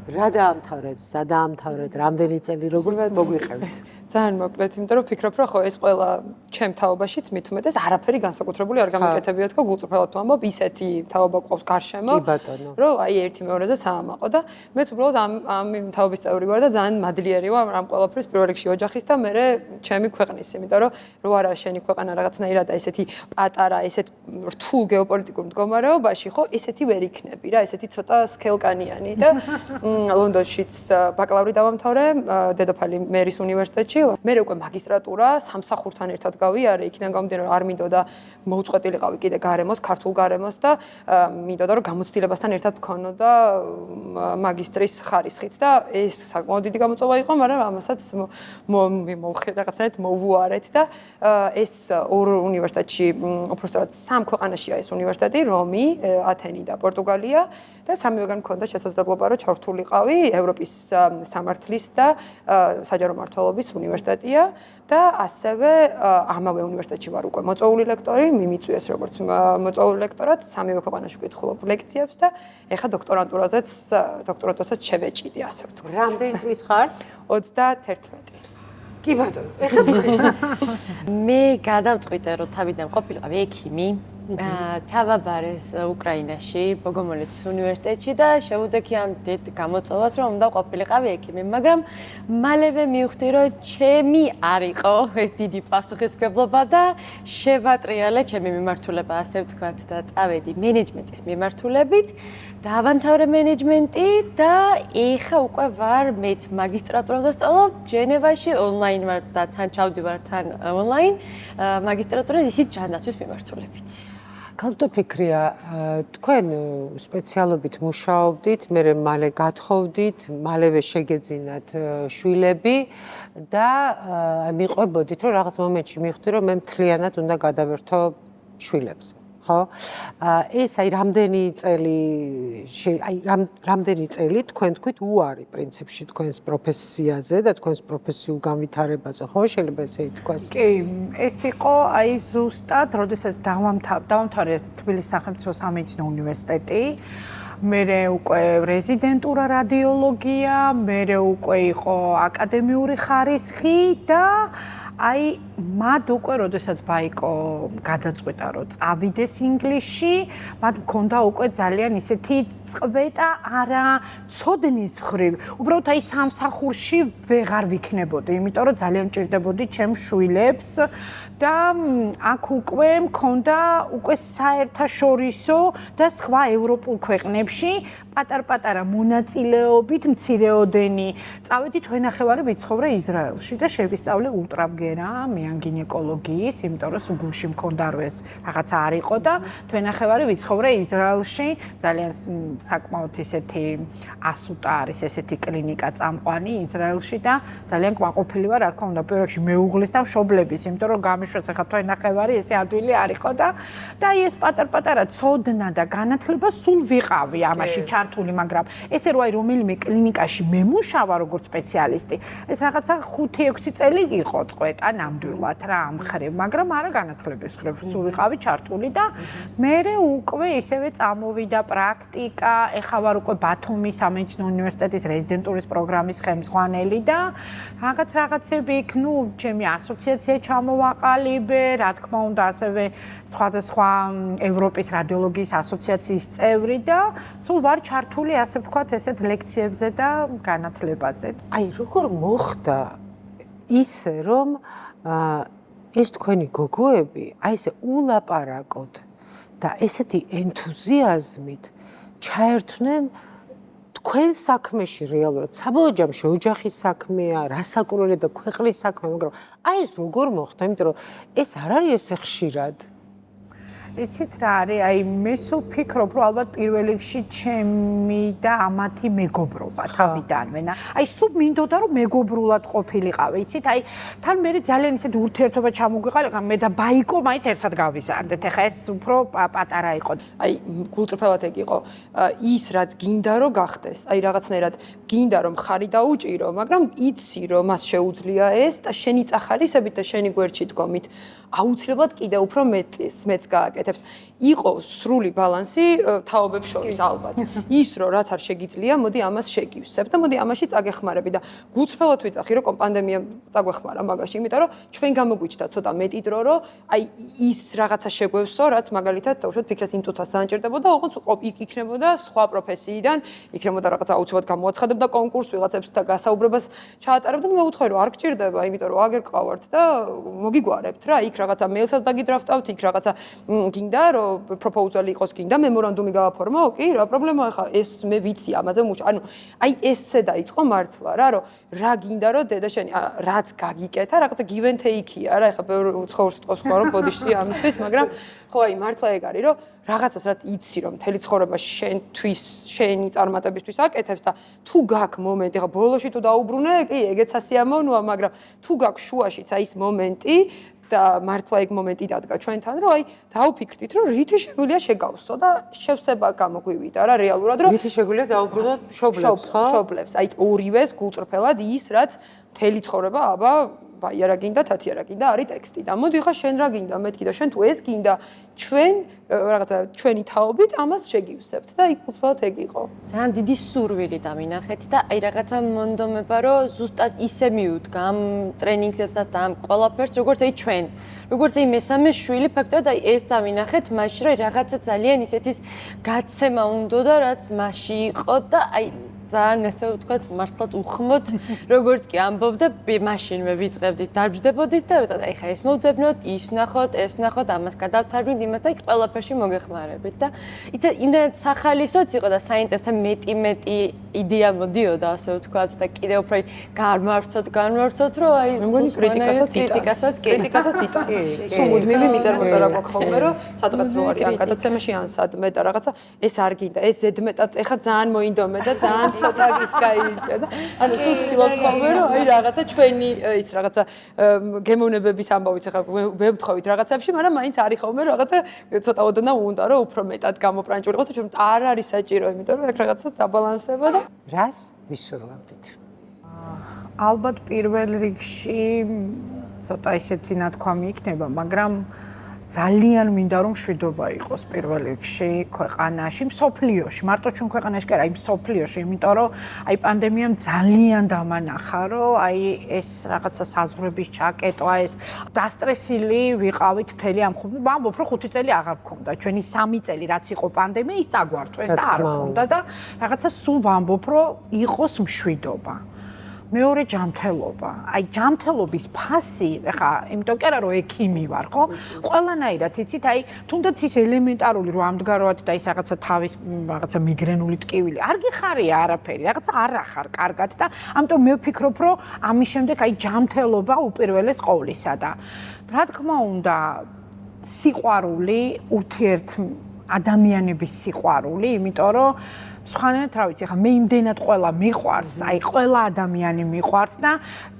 რა დაამთავრეთ, სადაამთავრეთ, რამდენი წელი როგორ მოგვიყევით? ძალიან მოკლედ, იმიტომ რომ ვფიქრობ, რომ ხო ეს ყველა ჩემ თაობაშიც მით უმეტეს არაფერი განსაკუთრებული არ გამიკეთებიათ, ხო გულწრფელად ვამბობ, ისეთი თაობა გვყავს გარშემო, რომ აი ერთი მეორეზე საამაყო და მეც უბრალოდ ამ თაობის წევრი ვარ და ძალიან მადლიერი ვარ ამ ყველაფრის პირველ რიგში ოჯახის და მე ჩემი ქვეყნის, იმიტომ რომ რო არა შენი ქვეყანა რაღაცნაირად ესეთი პატარა, ესეთ რთულ გეოპოლიტიკურ მდგომარეობაში, ხო ესეთი ვერ იქნები რა, ესეთი ცოტა სქელკანიანი და ლონდონშიც ბაკალავრი დავამთავრე დედოფალი მერის უნივერსიტეტში. მე უკვე მაგისტრატურა სამსახურთან ერთად გავიარე, იქიდან გამომდინარე არ მინდოდა მოუწყვეტილიყავი კიდე გარემოს, ქართულ გარემოს და მინდოდა რომ გამოცდილებასთან ერთად მქონოდა მაგისტრის ხარისხიც და ეს საკმაოდ დიდი გამოწვევა იყო, მაგრამ ამასაც მოვხედა რაღაცნაირად მოვუარეთ და ეს ორ უნივერსიტეტში, უბრალოდ სამ ქვეყანაშია ეს უნივერსიტეტი, რომი, ათენი და პორტუგალია და სამივეგან მქონდა შესაძლებლობა რომ ჩართულიყავი ევროპის სამართლის და საჯარო მმართველობის უნივერსიტეტია და ასევე ამავე უნივერსიტეტში ვარ უკვე მოწვეული ლექტორი, მიმიწვიეს როგორც მოწვეული ლექტორად, სამივე ქვეყანაში ვკითხულობ ლექციებს და ეხა დოქტორანტურასაც შევეჭიდი, ასე ვთქვათ. რამდენი წლის ხართ? 31-ის. კი ბატონო, ეხლა მე გადავწყვიტე, რომ თავიდან ყოფილიყავი ექიმი. თავაბარეს უკრაინაში, ბოგომოლეცის უნივერსიტეტში და შევუდექი ამ დიდ გამოწვევას, რომ უნდა ყოფილიყავი ექიმი, მაგრამ მალევე მივხვდი, რომ ჩემი არ იყო ეს დიდი პასუხისმგებლობა და შევატრიალე ჩემი მიმართულება, ასე ვთქვათ და წავედი მენეჯმენტის მიმართულებით, დავამთავრე მენეჯმენტი და ეხა უკვე ვარ მეც მაგისტრატურაზე ვსწავლობ ჟენევაში ონლაინ ვარ და თან ჩავდივარ თან ონლაინ მაგისტრატურაზე ისიც ჯანდაცვის მიმართულებით. გამტოფიქრია, თქვენ სპეციალობით მუშაობდით, მე მალე გათხოვდით, მალევე შეგეძინათ შვილები და მიყვებოდით, რომ რაღაც მომენტში მივხვდი, რომ მე მთლიანად უნდა გადავერთო შვილებს. ხო? ეს აი რამდენი წელი თქვენ თქვით უარი პრინციპში თქვენს პროფესიაზე და თქვენს პროფესიულ განვითარებაზე, ხო? შეიძლება ესე ითქვას. კი, ეს იყო აი ზუსტად, როდესაც დავამთავრე თბილისის სახელმწიფო სამედიცინო უნივერსიტეტი. მერე უკვე რეზიდენტურა რადიოლოგია, მერე უკვე იყო აკადემიური ხარისხი და აი მათ უკვე როდესაც ბაიკო გადაწყვეტა რომ წავიდეს ინგლისში, მათ მქონდა უკვე ძალიან ისეთი წვეტა არა ცოდნის მხრივ. უბრალოდ აი სამსახურში ვეღარ ვიქნებოდი, იმიტომ რომ ძალიან მჭირდებოდი ჩემს შვილებს და აქ უკვე მქონდა უკვე საერთაშორისო და სხვა ევროპულ ქვეყნებში პატარ-პატარა მონაწილეობით მცირეოდენი წავედი თვენახევარი ვიცხოვრე ისრაელში და შევისწავლე ультრავგერა, მე ან გინეკოლოგიის, იმიტომ რომ სუგულში მქონდა რომ ეს რაღაცა არ იყო და თვენახევარი ვიცხოვრე ისრაელში, ძალიან საკმაოდ ისეთი ასუტა არის ესეთი კლინიკა წამყვანი ისრაელში და ძალიან კმაყოფილი ვარ, რა თქმა უნდა, პირველ რიგში მეუღლის და მშობლების, იმიტომ რომ გამიშვეს ახლა თვენახევარი ესე ადვილი არ იყო და აი ეს პატარ-პატარა ცოდნა და განათლება სულ ვიყავი ამაში ჩართული, მაგრამ ესე რომ აი რომელიმე კლინიკაში მემუშავა როგორც სპეციალისტი, ეს რაღაცა 5-6 წელი იყო წვეტა ნამდვილად რა ამ ხრივ, მაგრამ არა განათლების ხრივ სულ ვიყავი ჩართული და მერე უკვე ისევე წამოვიდა პრაქტიკა, ეხლა ვარ უკვე ბათუმის სამედიცინო უნივერსიტეტის რეზიდენტურის პროგრამის ხელმძღვანელი და რაღაცები იქ, ნუ ჩემი ასოციაცია ჩამოვაყალიბე, რა თქმა უნდა, ასევე სხვადასხვა ევროპის რადიოლოგიის ასოციაციის წევრი და სულ ვარ ჩართული, ასე ვთქვათ, ესეთ ლექციებზე და განათლებაზე. აი, როგორ მოხდა ისე, რომ ეს თქვენი გოგოები აი ესე ულაპარაკოდ და ესეთი ენთუზიაზმით ჩაერთვნენ თქვენ საქმეში რეალურად. საბოლოო ჯამში ოჯახის საქმეა, რასაკურველია და ქვეყნის საქმე, მაგრამ აი ეს როგორ მოხდა, იმიტომ რომ ეს არ არის ესე ხშირად. იცით რა არის, აი მე სულ ფიქრობ, რომ ალბათ პირველ რიგში ჩემი და ამათი მეგობრობა თავიდანვე. აი სულ მინდოდა რომ მეგობრულად ყოფილიყავი, იცით, აი თან მე ძალიან ისეთი ურთიერთობა ჩამოგვიყალიყა, მე და ბაიკო მაინც ერთად გავიზარდეთ. ეხლა ეს უფრო პატარა იყო. აი გულწრფელად ეგ იყო. ის რაც გინდა რომ გახდეს, აი რაღაცნაირად გინდა რომ ხარი დაუჭირო, მაგრამ იცი რომ მას შეუძლია ეს და შენი წახალისებით და შენი გვერდში დგომით აუცილებლად კიდე უფრო მეც გააკეთებს. იყო სრული ბალანსი თაობებს შორის ალბათ. ის რომ რაც არ შეგიძლია, მოდი ამას შეგივსებ და მოდი ამაში წაგეხმარები და გულწრფელად ვიწახი რომ პანდემია წაგვეხმარა მაგაში, იმიტომ რომ ჩვენ გამოგვიჩნდა ცოტა მეტი დრო, რომ აი ის რაღაცა შეგვევსო, რაც მაგალითად უშუალოდ ფიქრეს იმ წუთას დაანჭირდებოდა, ოღონდ იქ იქნებოდა სხვა პროფესიიდან, იქნებოდა რაღაცა აუცილებლად გამოაცხადებდა კონკურს, ვიღაცებს და გასაუბრებას ჩაატარებდნენ, მე ვუთხოვი რომ არ გჭირდება, იმიტომ რომ აგერ ყავართ და მოგიგვარებთ რა, იქ რაღაცა მეილსაც დაგიდრაფტავთ, იქ რაღაცა გინდა რომ პროპოზალი იყოს, გინდა მემორანდუმი გავაფორმო, კი, რა პრობლემაა ხა, ეს მე ვიცი ამაზე მუშაობ. ანუ აი ესე დაიწყო მართლა რა, რომ რა გინდა რომ დედა შენი რაც გაგიკეთა, რაღაცა give and take-ია რა, ეხა ბევრი უცხოურ სიტყვას ვქვა რომ ბოდიში ამისთვის, მაგრამ ხო აი მართლა ეგ არის, რომ რაღაცას რაც იცი რომ მთელი ცხოვრება შენთვის, შენი წარმატებისთვის აკეთებს და თუ გაქვს მომენტი, ხა ბოლოში თუ დაუბრუნე, კი, ეგეც ასიამოვნოა, მაგრამ თუ გაქვს შუაშიც აი ეს მომენტი და მართლა ეგ მომენტი დადგა ჩვენთან, რომ აი დავფიქრდით, რომ რითი შეგვიძლია შეგავსო და შევსება გამოგვივიდა რა რეალურად, რომ რითი შეგვიძლია დაუბრუნოთ მშობლებს, ხო? მშობლებს, აი ორივეს გულწრფელად ის, რაც მთელი ცხოვრება, აბა ბაი არა გინდა, თათი არა გინდა, არის ტექსტი და მოდი ხა შენ რა გინდა, მეთქი და შენ თუ ეს გინდა, ჩვენ რაღაცა ჩვენი თაობით ამას შეგივსებთ და იქ უცბად ეგ იყო. ძალიან დიდი სურვილი დამინახეთ და აი რაღაცა მონდომება, რომ ზუსტად ისე მიუდგა ამ ტრენინგებსაც და ამ ყველაფერს, როგორც აი ჩვენ. როგორც აი მესამე შვილი ფაქტობრივად აი ეს დამინახეთ მაშინ, რომ რაღაცა ძალიან ისეთის გაცემა უნდოდა, რაც მასში იყო და აი ძალიან ესე ვთქვათ, მართლაც უხმოდ, როგორც კი ამბობდა, მაშინვე ვიწყებდით, დაბჯდებოდით და ვიტყოდ, აი ხა ეს მოვძებნოთ, ის ვნახოთ, ეს ვნახოთ, ამას გადავთარგმნით, იმას და იქ ყველაფერში მოგეხმარებით და იმდენად სახალისოც იყო და საინტერესო მეტი იდეა მოდიოდა, ასე ვთქვათ და კიდევ უფრო გამარცოთ, რომ აი კრიტიკასაც იტანს. სულ მუდმივი მიწერ-მოწერა გვაქვს ხოლმე, რომ სადღაც რო არის ან გადაცემაში ან სადმე და რაღაცა ეს არ გინდა, ეს ზედმეტად ეხა ძალიან მოინდომე და ძალიან ცოტა ის გაიჭა და ანუ სულ ცდილობთ ხოლმე რომ აი რაღაცა ჩვენი ის რაღაცა გემოვნებების ამბავიც ახლა ვევთხოვით რაღაცებში, მაგრამ მაინც არის ხოლმე რაღაცა ცოტა ოდნა უნდა რომ უფრო მეტად გამოპრანჭული იყოს და ჩვენ არ არის საჭირო, იმიტომ რომ აქ რაღაცა დაბალანსება და რას ვისურვებდით? ალბათ პირველ რიგში ცოტა ისეთი ნათქვამი იქნება, მაგრამ ძალიან მინდა რომ მშვიდობა იყოს პირველ რიგში ქვეყანაში, მსოფლიოში, მარტო ჩვენ ქვეყანაში კი არა, აი მსოფლიოში, იმიტომ რომ აი პანდემიამ ძალიან დამანახა, რომ აი ეს რაღაცა საზღვრების ჩაკეტვა, ეს დასტრესილი ვიყავით მთელი ამ ხუთი, ვამბობ რომ 5 წელი აღარ გქონდა, ჩვენი 3 წელი რაც იყო პანდემია, ის წაგვართვეს და არ გქონდა და რაღაცა სულ ვამბობ რომ იყოს მშვიდობა. მეორე ჯანმრთელობა. აი ჯანმრთელობის ფასი, ეხა, იმიტომ კი არა რომ ექიმი ვარ, ხო? ყველანაირად იცით, აი თუნდაც ის ელემენტარული რომ ამდგაროათ და ის რაღაცა თავის რაღაცა მიგრენული ტკივილი. არ გიხარია არაფერი, რაღაცა არ ახარ კარგად და ამიტომ მე ვფიქრობ, რომ ამის შემდეგ აი ჯანმრთელობა უპირველეს ყოვლისა და რა თქმა უნდა, სიყვარული, ურთიერთ ადამიანების სიყვარული, იმიტომ რომ სხვანაირად რა ვიცი, ხა მე იმდენად ყველა მიყვარს, აი ყველა ადამიანი მიყვარს და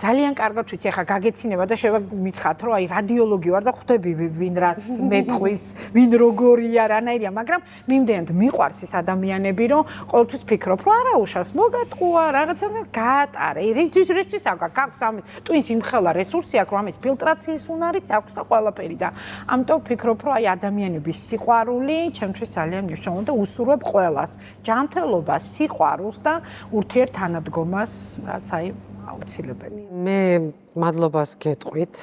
ძალიან კარგად ვიცი, ხა გაგეცინება და შეიძლება მითხრათ, რომ აი რადიოლოგი ვარ და ხვდები ვინ რას მეტყვის, ვინ როგორია, რანაირია, მაგრამ მე იმდენად მიყვარს ეს ადამიანები, რომ ყოველთვის ფიქრობ, რომ არა უშავს, მოგატყუა, რაღაცა გაატარე. რისთვის აქვს ამ ტვინს იმხელა რესურსი აქვს, რომ ამის ფილტრაციის უნარიც აქვს და ყველაფერი და ამიტომ ვფიქრობ, რომ აი ადამიანების სიყვარული ჩემთვის ძალიან მნიშვნელოვანია და უსურვებ ყველას. ჯანმრთელობას, სიყვარულს და ურთიერთთანადგომას, რაც აი აუცილებელი. მე მადლობას გეტყვით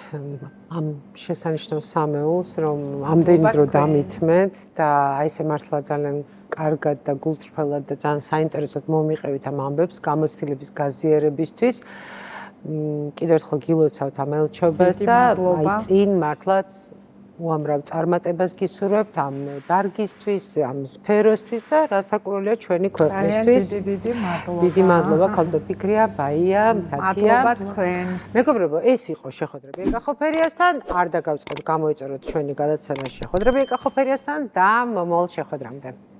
ამ შესანიშნავ სამეულს, რომ ამდენი დრო დამითმეთ და აი ესე მართლა ძალიან კარგად და გულწრფელად და ძალიან საინტერესოდ მომიყევით ამ ამბებს გამოცდილების გაზიარებისთვის. კიდევ ერთხელ გილოცავთ ამ ელჩობას და აი წინ მართლაც უამრავ წარმატებას გისურვებთ ამ დარგისთვის, ამ სფეროსთვის და რასაკურველია ჩვენი ქვეყნისთვის. დიდი მადლობა. დიდი მადლობა, ქალბატონია, ბაია, თათია. მადლობა თქვენ. მეგობრებო, ეს იყო შეხვედრები ეკახოფერიასთან. არ დაგავწყოთ, გამოიწეროთ ჩვენი გადაცემა შეხვედრები ეკახოფერიასთან და მომავალ შეხვედრამდე.